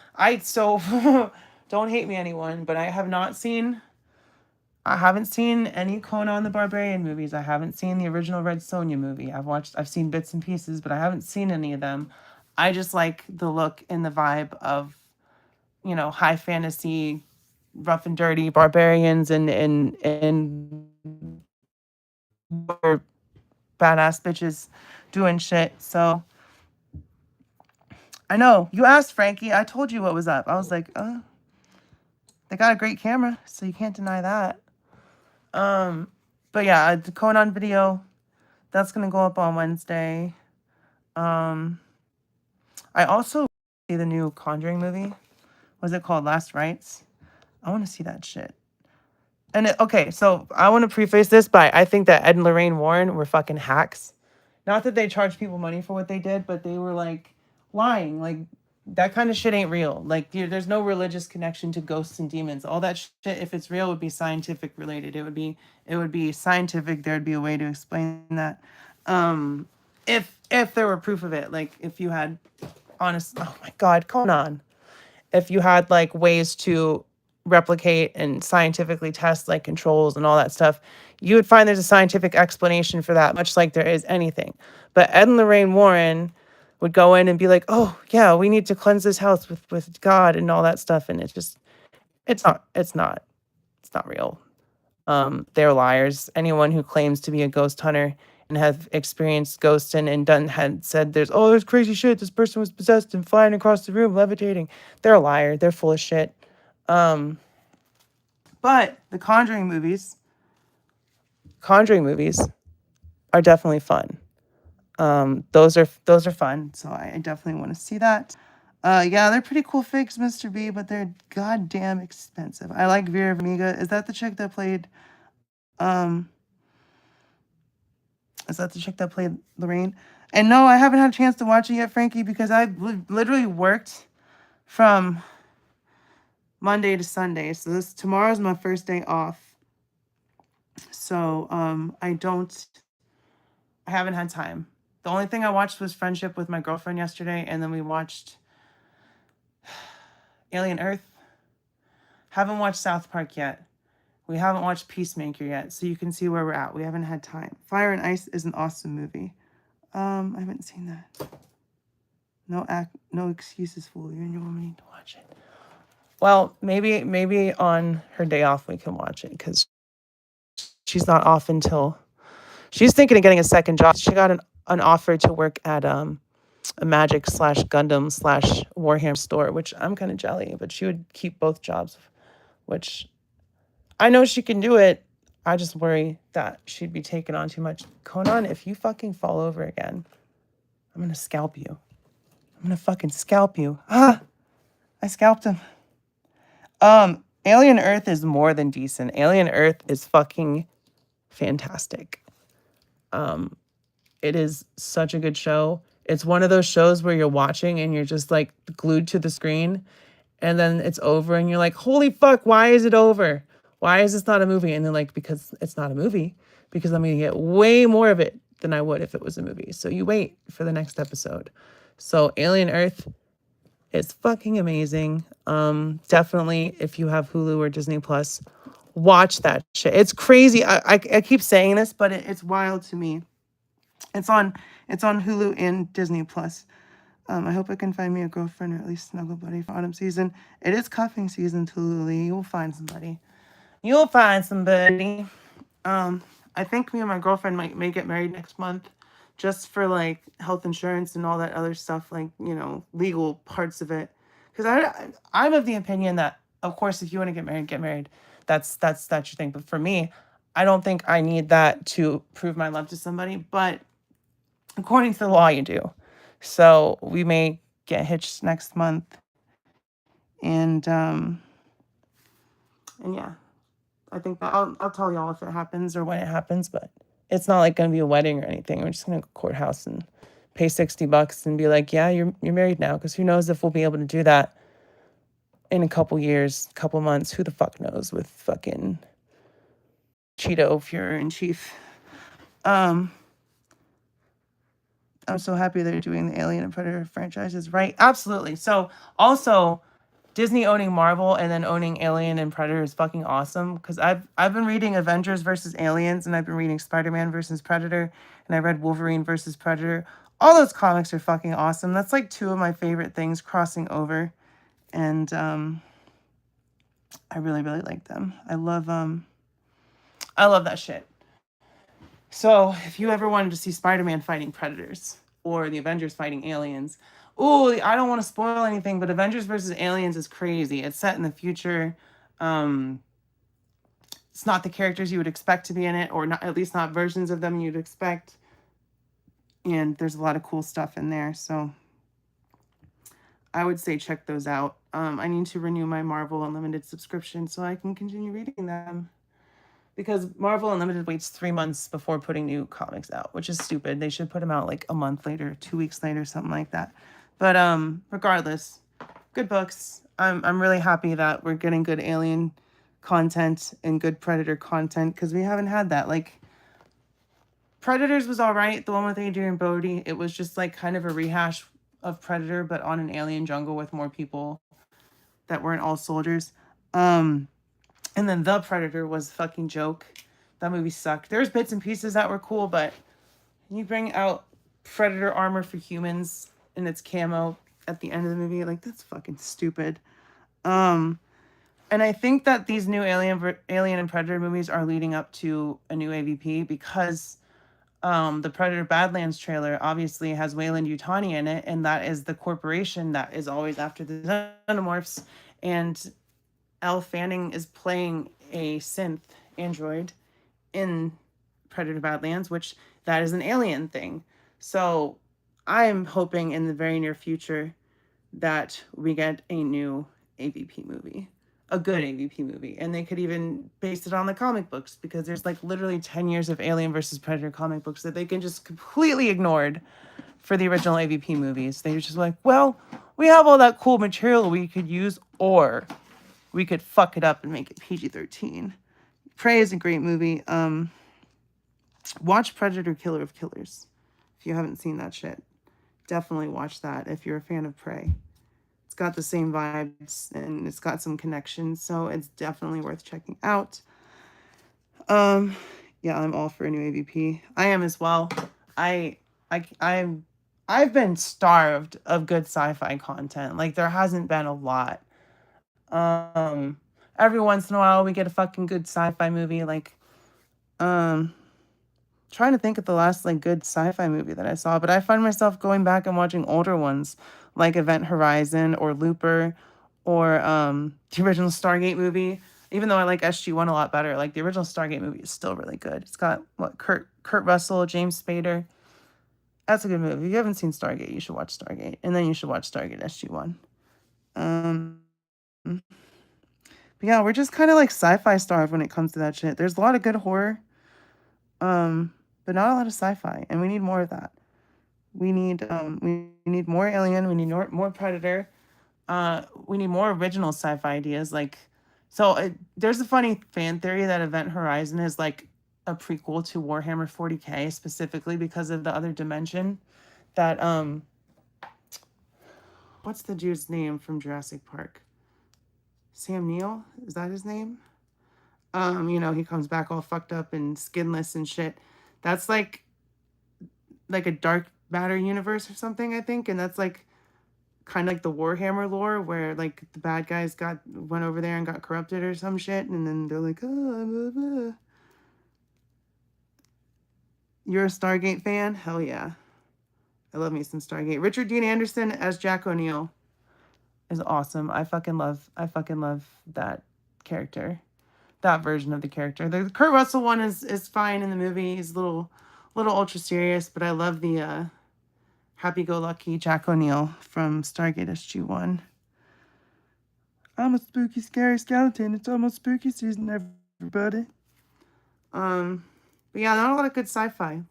Don't hate me, anyone, but I haven't seen any Conan the Barbarian movies. I haven't seen the original Red Sonja movie. I've seen bits and pieces, but I haven't seen any of them. I just like the look and the vibe of, high fantasy, rough and dirty barbarians and badass bitches doing shit. So I know you asked, Frankie. I told you what was up. I was like, they got a great camera, so you can't deny that. But yeah, the Conan video, that's gonna go up on Wednesday. I also see the new Conjuring movie. Was it called Last Rites? I want to see that shit. And okay, so I want to preface this by I think that Ed and Lorraine Warren were fucking hacks. Not that they charged people money for what they did, but they were like lying. Like that kind of shit ain't real. Like there's no religious connection to ghosts and demons. All that shit, if it's real, would be scientific related. It would be scientific. There'd be a way to explain that. If there were proof of it, like if you had honest, oh my God, Conan. If you had like ways to replicate and scientifically test like controls and all that stuff, you would find there's a scientific explanation for that, much like there is anything. But Ed and Lorraine Warren would go in and be like, oh yeah, we need to cleanse this house with God and all that stuff. And it's not real. They're liars. Anyone who claims to be a ghost hunter and have experienced ghosts and had said there's crazy shit, this person was possessed and flying across the room, levitating. They're a liar. They're full of shit. But the Conjuring movies are definitely fun. Those are fun. So I definitely want to see that. Yeah, they're pretty cool figs, Mr. B, but they're goddamn expensive. I like Vera Farmiga. Is that the chick that played Lorraine? And no, I haven't had a chance to watch it yet, Frankie, because I literally worked from Monday to Sunday. So tomorrow's my first day off. So I haven't had time. The only thing I watched was Friendship with my girlfriend yesterday, and then we watched Alien Earth. Haven't watched South Park yet. We haven't watched Peacemaker yet, so you can see where we're at. We haven't had time. Fire and Ice is an awesome movie. I haven't seen that. No excuses, fool. You and your woman need to watch it. Well, maybe on her day off we can watch it, because she's not off until... She's thinking of getting a second job. She got an offer to work at a Magic / Gundam / Warhammer store, which I'm kind of jelly, but she would keep both jobs, which I know she can do it. I just worry that she'd be taking on too much. Conan, if you fucking fall over again, I'm going to scalp you. I'm going to fucking scalp you. I scalped him. Alien Earth is more than decent. Alien Earth is fucking fantastic. It is such a good show. It's one of those shows where you're watching and you're just like glued to the screen, and then it's over and you're like, holy fuck, why is it over? Why is this not a movie? And then like, because it's not a movie, because I'm gonna get way more of it than I would if it was a movie. So you wait for the next episode. So Alien Earth is fucking amazing. Definitely if you have Hulu or Disney Plus, watch that shit. It's crazy. I keep saying this, but it's wild to me. It's on Hulu and Disney Plus. I hope I can find me a girlfriend or at least snuggle buddy for autumn season. It is cuffing season, Tululi. You'll find somebody. You'll find somebody. I think me and my girlfriend may get married next month, just for like health insurance and all that other stuff, like, you know, legal parts of it. Because I'm of the opinion that, of course, if you want to get married, that's your thing. But for me, I don't think I need that to prove my love to somebody. But according to the law, you do. So we may get hitched next month, and yeah, I think that I'll tell y'all if it happens or when it happens. But it's not like gonna be a wedding or anything. We're just gonna go courthouse and pay $60 and be like, yeah, you're married now. Because who knows if we'll be able to do that in a couple years, couple months. Who the fuck knows with fucking Cheeto Fuhrer in chief. I'm so happy they're doing the Alien and Predator franchises, right? Absolutely. So also, Disney owning Marvel and then owning Alien and Predator is fucking awesome. Because I've been reading Avengers versus Aliens, and I've been reading Spider-Man versus Predator, and I read Wolverine versus Predator. All those comics are fucking awesome. That's like two of my favorite things crossing over, and I really really like them. I love that shit. So if you ever wanted to see Spider-Man fighting Predators or the Avengers fighting aliens, ooh, I don't want to spoil anything, but Avengers versus Aliens is crazy. It's set in the future. It's not the characters you would expect to be in it, or not, at least not versions of them you'd expect. And there's a lot of cool stuff in there. So I would say check those out. I need to renew my Marvel Unlimited subscription so I can continue reading them. Because Marvel Unlimited waits 3 months before putting new comics out, which is stupid. They should put them out like a month later, 2 weeks later, something like that. But regardless, good books. I'm really happy that we're getting good Alien content and good Predator content, because we haven't had that. Like, Predators was all right, the one with Adrian Brody. It was just like kind of a rehash of Predator, but on an alien jungle with more people that weren't all soldiers. And then The Predator was a fucking joke. That movie sucked. There's bits and pieces that were cool, but you bring out Predator armor for humans and its camo at the end of the movie, like, that's fucking stupid. And I think that these new Alien and Predator movies are leading up to a new AVP, because the Predator Badlands trailer obviously has Weyland-Yutani in it, and that is the corporation that is always after the xenomorphs. And Elle Fanning is playing a synth android in Predator Badlands, which that is an alien thing. So I'm hoping in the very near future that we get a new AVP movie, a good AVP movie. And they could even base it on the comic books, because there's like literally 10 years of Alien versus Predator comic books that they can just completely ignored for the original AVP movies. They're just like, well, we have all that cool material we could use, or we could fuck it up and make it PG-13. Prey is a great movie. Watch Predator Killer of Killers if you haven't seen that shit. Definitely watch that if you're a fan of Prey. It's got the same vibes and it's got some connections, so it's definitely worth checking out. Yeah, I'm all for a new AVP. I am as well. I've been starved of good sci-fi content. Like, there hasn't been a lot. Every once in a while we get a fucking good sci-fi movie. Like, trying to think of the last like good sci-fi movie that I saw, but I find myself going back and watching older ones like Event Horizon or Looper, or the original Stargate movie. Even though I like SG-1 a lot better, like, the original Stargate movie is still really good. It's got Kurt Russell, James Spader. That's a good movie. If you haven't seen Stargate, you should watch Stargate, and then you should watch Stargate SG-1. But yeah, we're just kind of like sci-fi starved when it comes to that shit. There's a lot of good horror. But not a lot of sci-fi, and we need more of that. We need more Alien. We need more Predator. We need more original sci-fi ideas. Like, so there's a funny fan theory that Event Horizon is like a prequel to Warhammer 40K, specifically because of the other dimension. That what's the dude's name from Jurassic Park? Sam Neill, is that his name? He comes back all fucked up and skinless and shit. That's like a dark matter universe or something, I think, and that's like kind of like the Warhammer lore where like the bad guys went over there and got corrupted or some shit, and then they're like, oh, blah, blah. You're a Stargate fan? Hell yeah. I love me some Stargate. Richard Dean Anderson as Jack O'Neill is awesome. I fucking love that character. That version of the character. The Kurt Russell one is fine in the movie. He's a little ultra serious, but I love the happy-go-lucky Jack O'Neill from Stargate SG-1. I'm a spooky, scary skeleton. It's almost spooky season, everybody. But yeah, not a lot of good sci-fi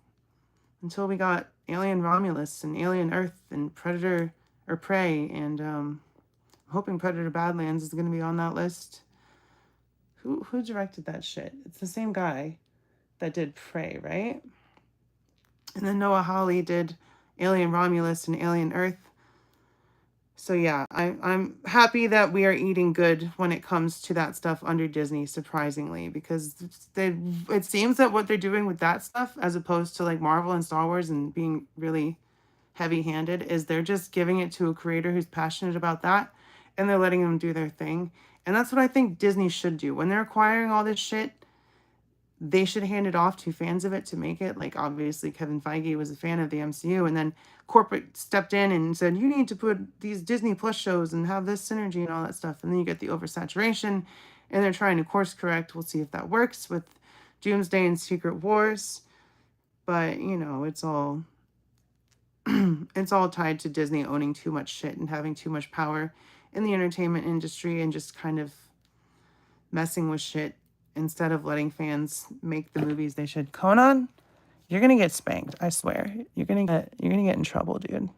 until we got Alien Romulus and Alien Earth and Predator or Prey, and I'm hoping Predator Badlands is going to be on that list. Who directed that shit? It's the same guy that did Prey, right? And then Noah Hawley did Alien Romulus and Alien Earth. So yeah, I'm happy that we are eating good when it comes to that stuff under Disney, surprisingly, because it seems that what they're doing with that stuff, as opposed to like Marvel and Star Wars and being really heavy-handed, is they're just giving it to a creator who's passionate about that, and they're letting them do their thing. And that's what I think Disney should do. When they're acquiring all this shit, they should hand it off to fans of it to make it. Like, obviously, Kevin Feige was a fan of the MCU, and then corporate stepped in and said, you need to put these Disney Plus shows and have this synergy and all that stuff. And then you get the oversaturation, and they're trying to course correct. We'll see if that works with Doomsday and Secret Wars. But, it's all it's all tied to Disney owning too much shit and having too much power in the entertainment industry and just kind of messing with shit instead of letting fans make the movies they should. Conan, you're gonna get spanked. I swear, you're gonna get in trouble, dude.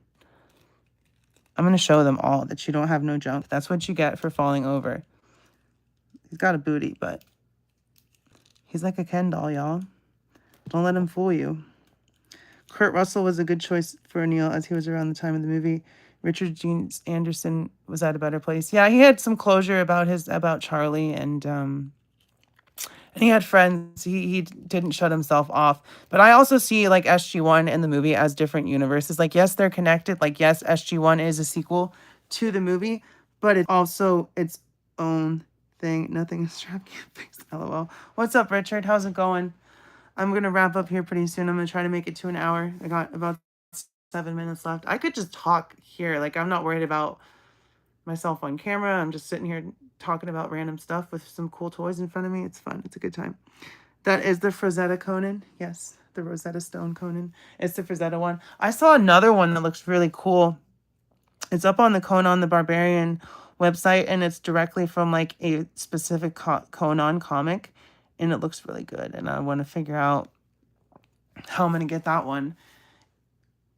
I'm gonna show them all that you don't have no junk. That's what you get for falling over. He's got a booty, but he's like a Ken doll, y'all. Don't let him fool you. Kurt Russell was a good choice for O'Neill as he was around the time of the movie. Richard Dean Anderson was at a better place. Yeah, he had some closure about Charlie, and he had friends. He didn't shut himself off. But I also see like SG-1 and the movie as different universes. Like, yes, they're connected. Like, yes, SG-1 is a sequel to the movie, but it's also its own thing. Nothing is trapped, can't fix. LOL. What's up, Richard? How's it going? I'm going to wrap up here pretty soon. I'm going to try to make it to an hour. I got about 7 minutes left. I could just talk here. Like, I'm not worried about myself on camera. I'm just sitting here talking about random stuff with some cool toys in front of me. It's fun. It's a good time. That is the Frazetta Conan. Yes, the Rosetta Stone Conan. It's the Frazetta one. I saw another one that looks really cool. It's up on the Conan the Barbarian website, and it's directly from like a specific Conan comic, and it looks really good. And I want to figure out how I'm going to get that one.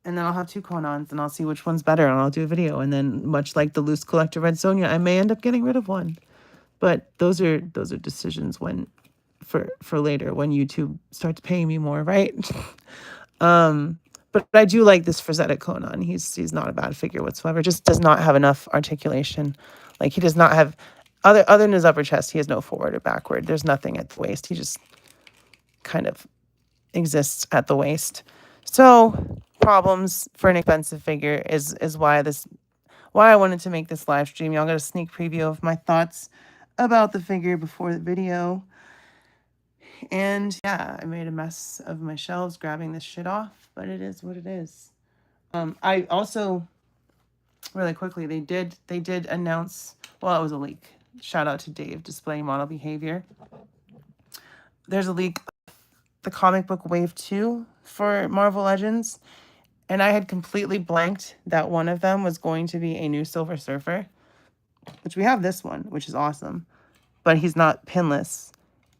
And then I'll have 2 Conans, and I'll see which one's better, and I'll do a video. And then, much like the Loose Collector Red Sonja, I may end up getting rid of one. But those are decisions for later, when YouTube starts paying me more, right? But I do like this Frazetta Conan. He's not a bad figure whatsoever. Just does not have enough articulation. Like, he does not have other than his upper chest. He has no forward or backward. There's nothing at the waist. He just kind of exists at the waist. So problems for an expensive figure is why I wanted to make this live stream. Y'all got a sneak preview of my thoughts about the figure before the video. And yeah, I made a mess of my shelves grabbing this shit off, but it is what it is. I also, really quickly, they did announce, well, it was a leak. Shout out to Dave, Display Model Behavior. There's a leak of the comic book Wave 2 for Marvel Legends, and I had completely blanked that one of them was going to be a new Silver Surfer, which we have this one, which is awesome, but he's not pinless.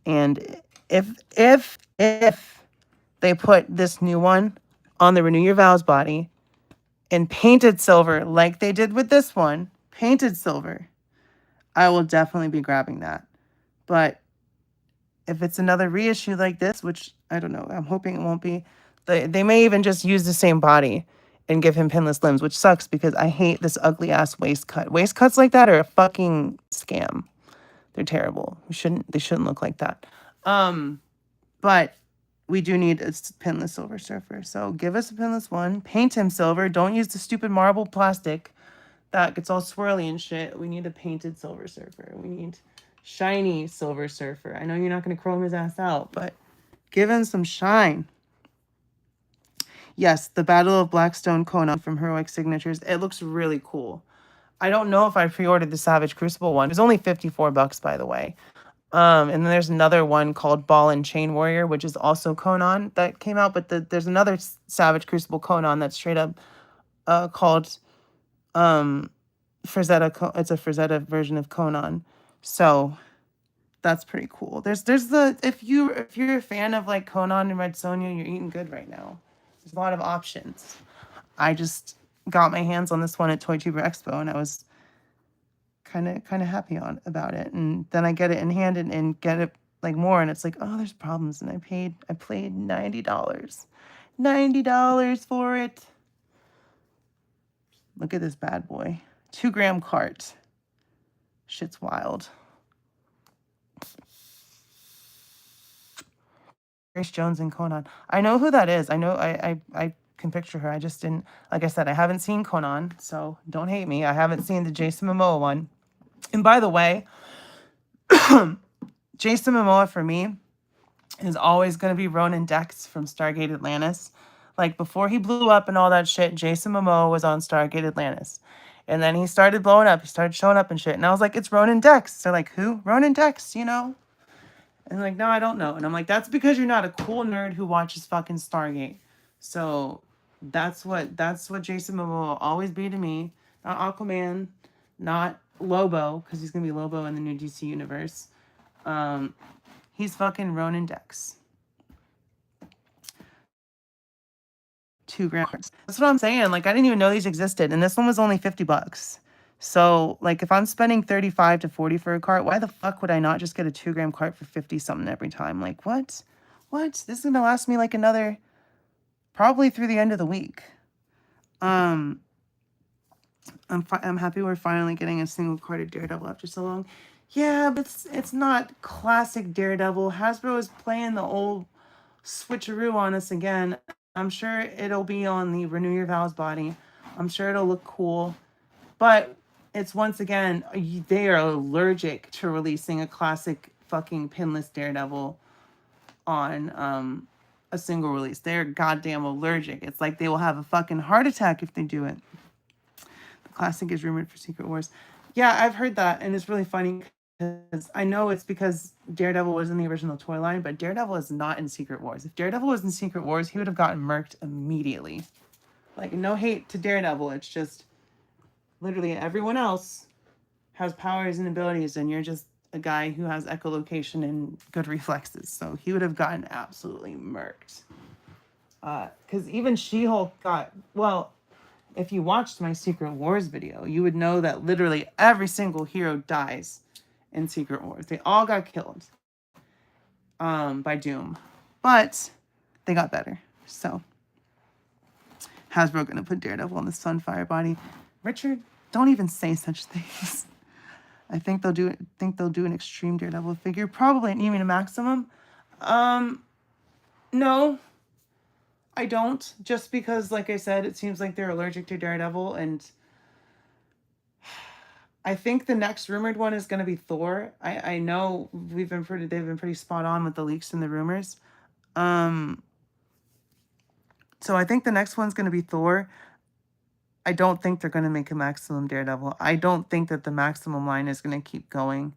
And if they put this new one on the Renew Your Vows body in painted silver, like they did with this one, painted silver, I will definitely be grabbing that. But if it's another reissue like this, which I don't know, I'm hoping it won't be, they may even just use the same body and give him pinless limbs, which sucks because I hate this ugly ass waist cut. Waist cuts like that are a fucking scam. They're terrible. They shouldn't look like that. But we do need a pinless Silver Surfer. So give us a pinless one. Paint him silver. Don't use the stupid marble plastic that gets all swirly and shit. We need a painted Silver Surfer. We need shiny Silver Surfer. I know you're not going to chrome his ass out, but give him some shine. Yes, the Battle of Blackstone Conan from Heroic Signatures. It looks really cool. I don't know if I pre-ordered the Savage Crucible one. It was only $54, by the way. And then there's another one called Ball and Chain Warrior, which is also Conan that came out. But there's another Savage Crucible Conan that's straight up called Frazetta. It's a Frazetta version of Conan. So that's pretty cool. There's the if you're a fan of like Conan and Red Sonja, you're eating good right now. There's a lot of options. I just got my hands on this one at ToyTuber Expo, and I was kind of happy about it. And then I get it in hand and get it like more, and it's like, oh, there's problems. And I paid $90. $90 for it. Look at this bad boy. 2-gram cart. Shit's wild. Grace Jones and Conan. I know who that is. I know I can picture her. I just didn't, like I said, I haven't seen Conan, so don't hate me. I haven't seen the Jason Momoa one. And by the way, Jason Momoa for me is always going to be Ronan Dex from Stargate Atlantis. Like before he blew up and all that shit, Jason Momoa was on Stargate Atlantis. And then he started blowing up. He started showing up and shit. And I was like, it's Ronan Dex. They're like, who? Ronan Dex, you know? And like, no, I don't know. And I'm like, that's because you're not a cool nerd who watches fucking Stargate. So that's what Jason Momoa will always be to me. Not Aquaman, not Lobo, because he's gonna be Lobo in the new DC universe. He's fucking Ronan Dex. 2-gram cards. That's what I'm saying. Like, I didn't even know these existed, and this one was only $50. So, like, if I'm spending $35 to $40 for a cart, why the fuck would I not just get a 2-gram cart for 50 something every time? Like, what? This is gonna last me like another, probably through the end of the week. I'm happy we're finally getting a single carded Daredevil after so long. Yeah, but it's not classic Daredevil. Hasbro is playing the old switcheroo on us again. I'm sure it'll be on the Renew Your Vows body. I'm sure it'll look cool. But it's once again, they are allergic to releasing a classic fucking pinless Daredevil on a single release. They're goddamn allergic. It's like they will have a fucking heart attack if they do it. The classic is rumored for Secret Wars. Yeah, I've heard that, and it's really funny because I know it's because Daredevil was in the original toy line, but Daredevil is not in Secret Wars. If Daredevil was in Secret Wars, he would have gotten murked immediately. Like, no hate to Daredevil. It's just literally everyone else has powers and abilities, and you're just a guy who has echolocation and good reflexes. So he would have gotten absolutely murked. Because even She-Hulk got, well, if you watched my Secret Wars video, you would know that literally every single hero dies in Secret Wars. They all got killed by Doom. But they got better. So Hasbro gonna put Daredevil on the Sunfire body. Richard, don't even say such things. I think they'll do an extreme Daredevil figure, probably even a maximum. No, I don't. Just because, like I said, it seems like they're allergic to Daredevil, and I think the next rumored one is going to be Thor. I know they've been pretty spot on with the leaks and the rumors. So I think the next one's going to be Thor. I don't think they're going to make a maximum Daredevil. I don't think that the maximum line is going to keep going.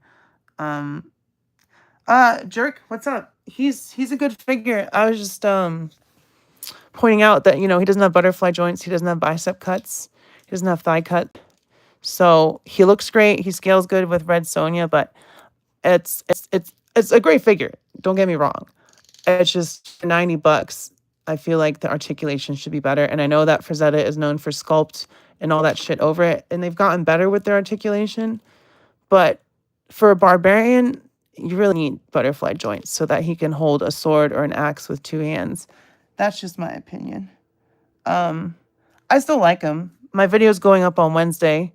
Jerk, what's up? He's a good figure. I was just pointing out that, you know, he doesn't have butterfly joints, he doesn't have bicep cuts, he doesn't have thigh cut. So he looks great. He scales good with Red Sonja, but it's a great figure. Don't get me wrong. It's just for $90. I feel like the articulation should be better. And I know that Frazetta is known for sculpt and all that shit over it. And they've gotten better with their articulation. But for a barbarian, you really need butterfly joints so that he can hold a sword or an axe with two hands. That's just my opinion. I still like him. My video's going up on Wednesday,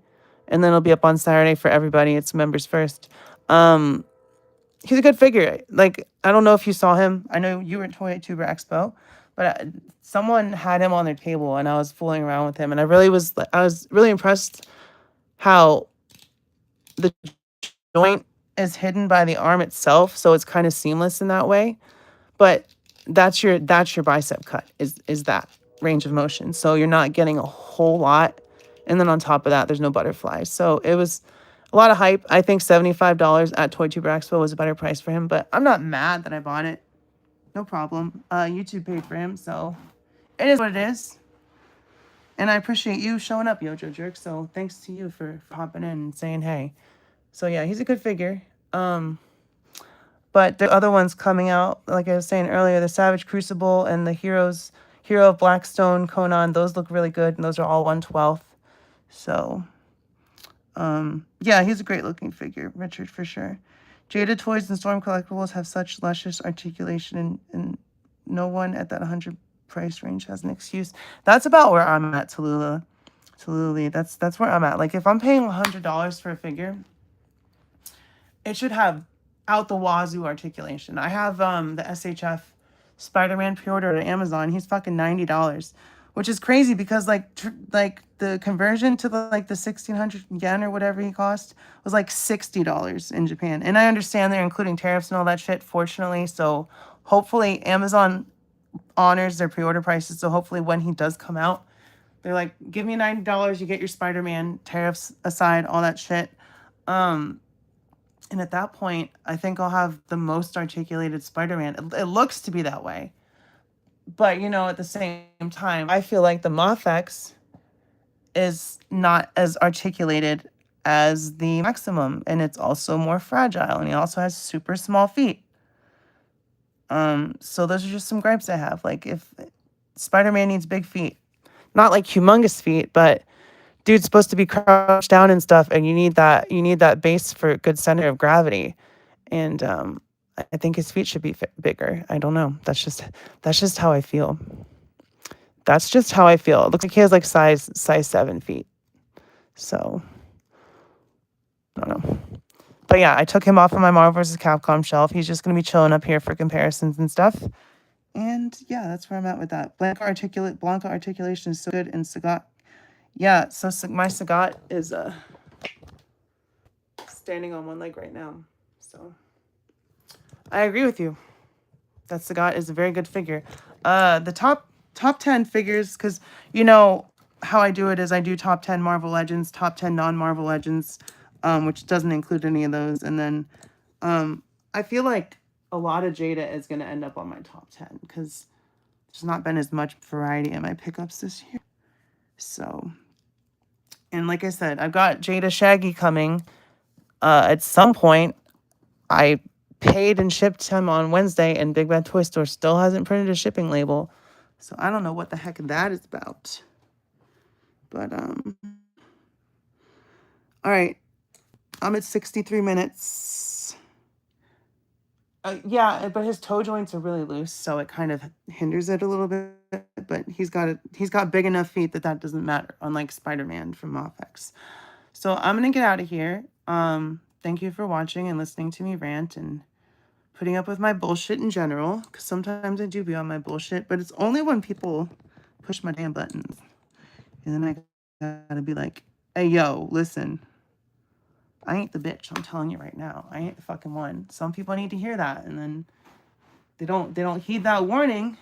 and then it'll be up on Saturday for everybody. It's members first. He's a good figure. Like, I don't know if you saw him. I know you were at Toy Tuber Expo, but someone had him on their table, and I was fooling around with him, and I was really impressed how the joint is hidden by the arm itself, so it's kind of seamless in that way. But that's your bicep cut is that range of motion. So you're not getting a whole lot. And then on top of that, there's no butterflies. So it was a lot of hype. I think $75 at Toy Tuber Expo was a better price for him, but I'm not mad that I bought it. No problem. YouTube paid for him, so it is what it is. And I appreciate you showing up, Yojo Jerk. So thanks to you for hopping in and saying hey. So yeah, he's a good figure. But the other ones coming out, like I was saying earlier, the Savage Crucible and the Hero of Blackstone, Conan, those look really good, and those are all 1/12. So, yeah, he's a great looking figure, Richard, for sure. Jada Toys and Storm Collectibles have such luscious articulation, and no one at that 100 price range has an excuse. That's about where I'm at, Tallulah. That's where I'm at. Like, if I'm paying $100 for a figure, it should have out the wazoo articulation. I have the SHF Spider-Man pre-order at Amazon. He's fucking $90, which is crazy because like the conversion to the 1,600 yen or whatever he cost was like $60 in Japan. And I understand they're including tariffs and all that shit, fortunately. So hopefully Amazon honors their pre-order prices. So hopefully when he does come out, they're like, give me $90, you get your Spider-Man, tariffs aside, all that shit. And at that point, I think I'll have the most articulated Spider-Man. It looks to be that way. But, you know, at the same time, I feel like the Mafex is not as articulated as the Maximum. And it's also more fragile. And he also has super small feet. So those are just some gripes I have. Like, if Spider-Man needs big feet. Not like humongous feet, but dude's supposed to be crouched down and stuff, and you need that base for a good center of gravity. And I think his feet should be bigger. I don't know. That's just how I feel. That's just how I feel. It looks like he has like size 7 feet. So I don't know. But yeah, I took him off of my Marvel vs. Capcom shelf. He's just gonna be chilling up here for comparisons and stuff. And yeah, that's where I'm at with that. Blanca articulation is so good, and Sagat. Yeah, so my Sagat is standing on one leg right now. So I agree with you. That Sagat is a very good figure. The top 10 figures, because you know how I do it is I do top 10 Marvel Legends, top 10 non-Marvel Legends, which doesn't include any of those. And then I feel like a lot of Jada is going to end up on my top 10 because there's not been as much variety in my pickups this year. So, and like I said, I've got Jada Shaggy coming at some point. I paid and shipped him on Wednesday, and Big Bad Toy Store still hasn't printed a shipping label. So I don't know what the heck that is about. But, all right. I'm at 63 minutes. Yeah, but his toe joints are really loose, so it kind of hinders it a little bit. But he's got big enough feet that doesn't matter, unlike Spider-Man from Mafex. So I'm gonna get out of here. Thank you for watching and listening to me rant and putting up with my bullshit in general, because sometimes I do be on my bullshit, but it's only when people push my damn buttons. And then I gotta be like, hey, yo, listen. I ain't the bitch. I'm telling you right now. I ain't the fucking one. Some people need to hear that, and then they don't heed that warning.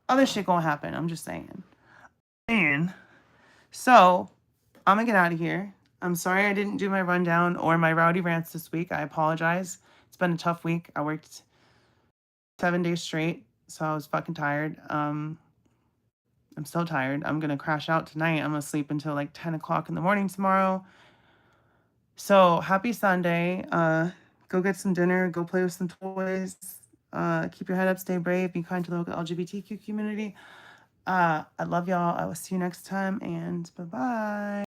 Other shit gonna happen. I'm just saying. And so I'm gonna get out of here. I'm sorry I didn't do my rundown or my rowdy rants this week. I apologize. It's been a tough week. I worked 7 days straight, so I was fucking tired. I'm so tired. I'm gonna crash out tonight. I'm gonna sleep until like 10 o'clock in the morning tomorrow. So happy Sunday. Go get some dinner. Go play with some toys. Keep your head up, stay brave, be kind to the local LGBTQ community. I love y'all. I will see you next time, and bye-bye.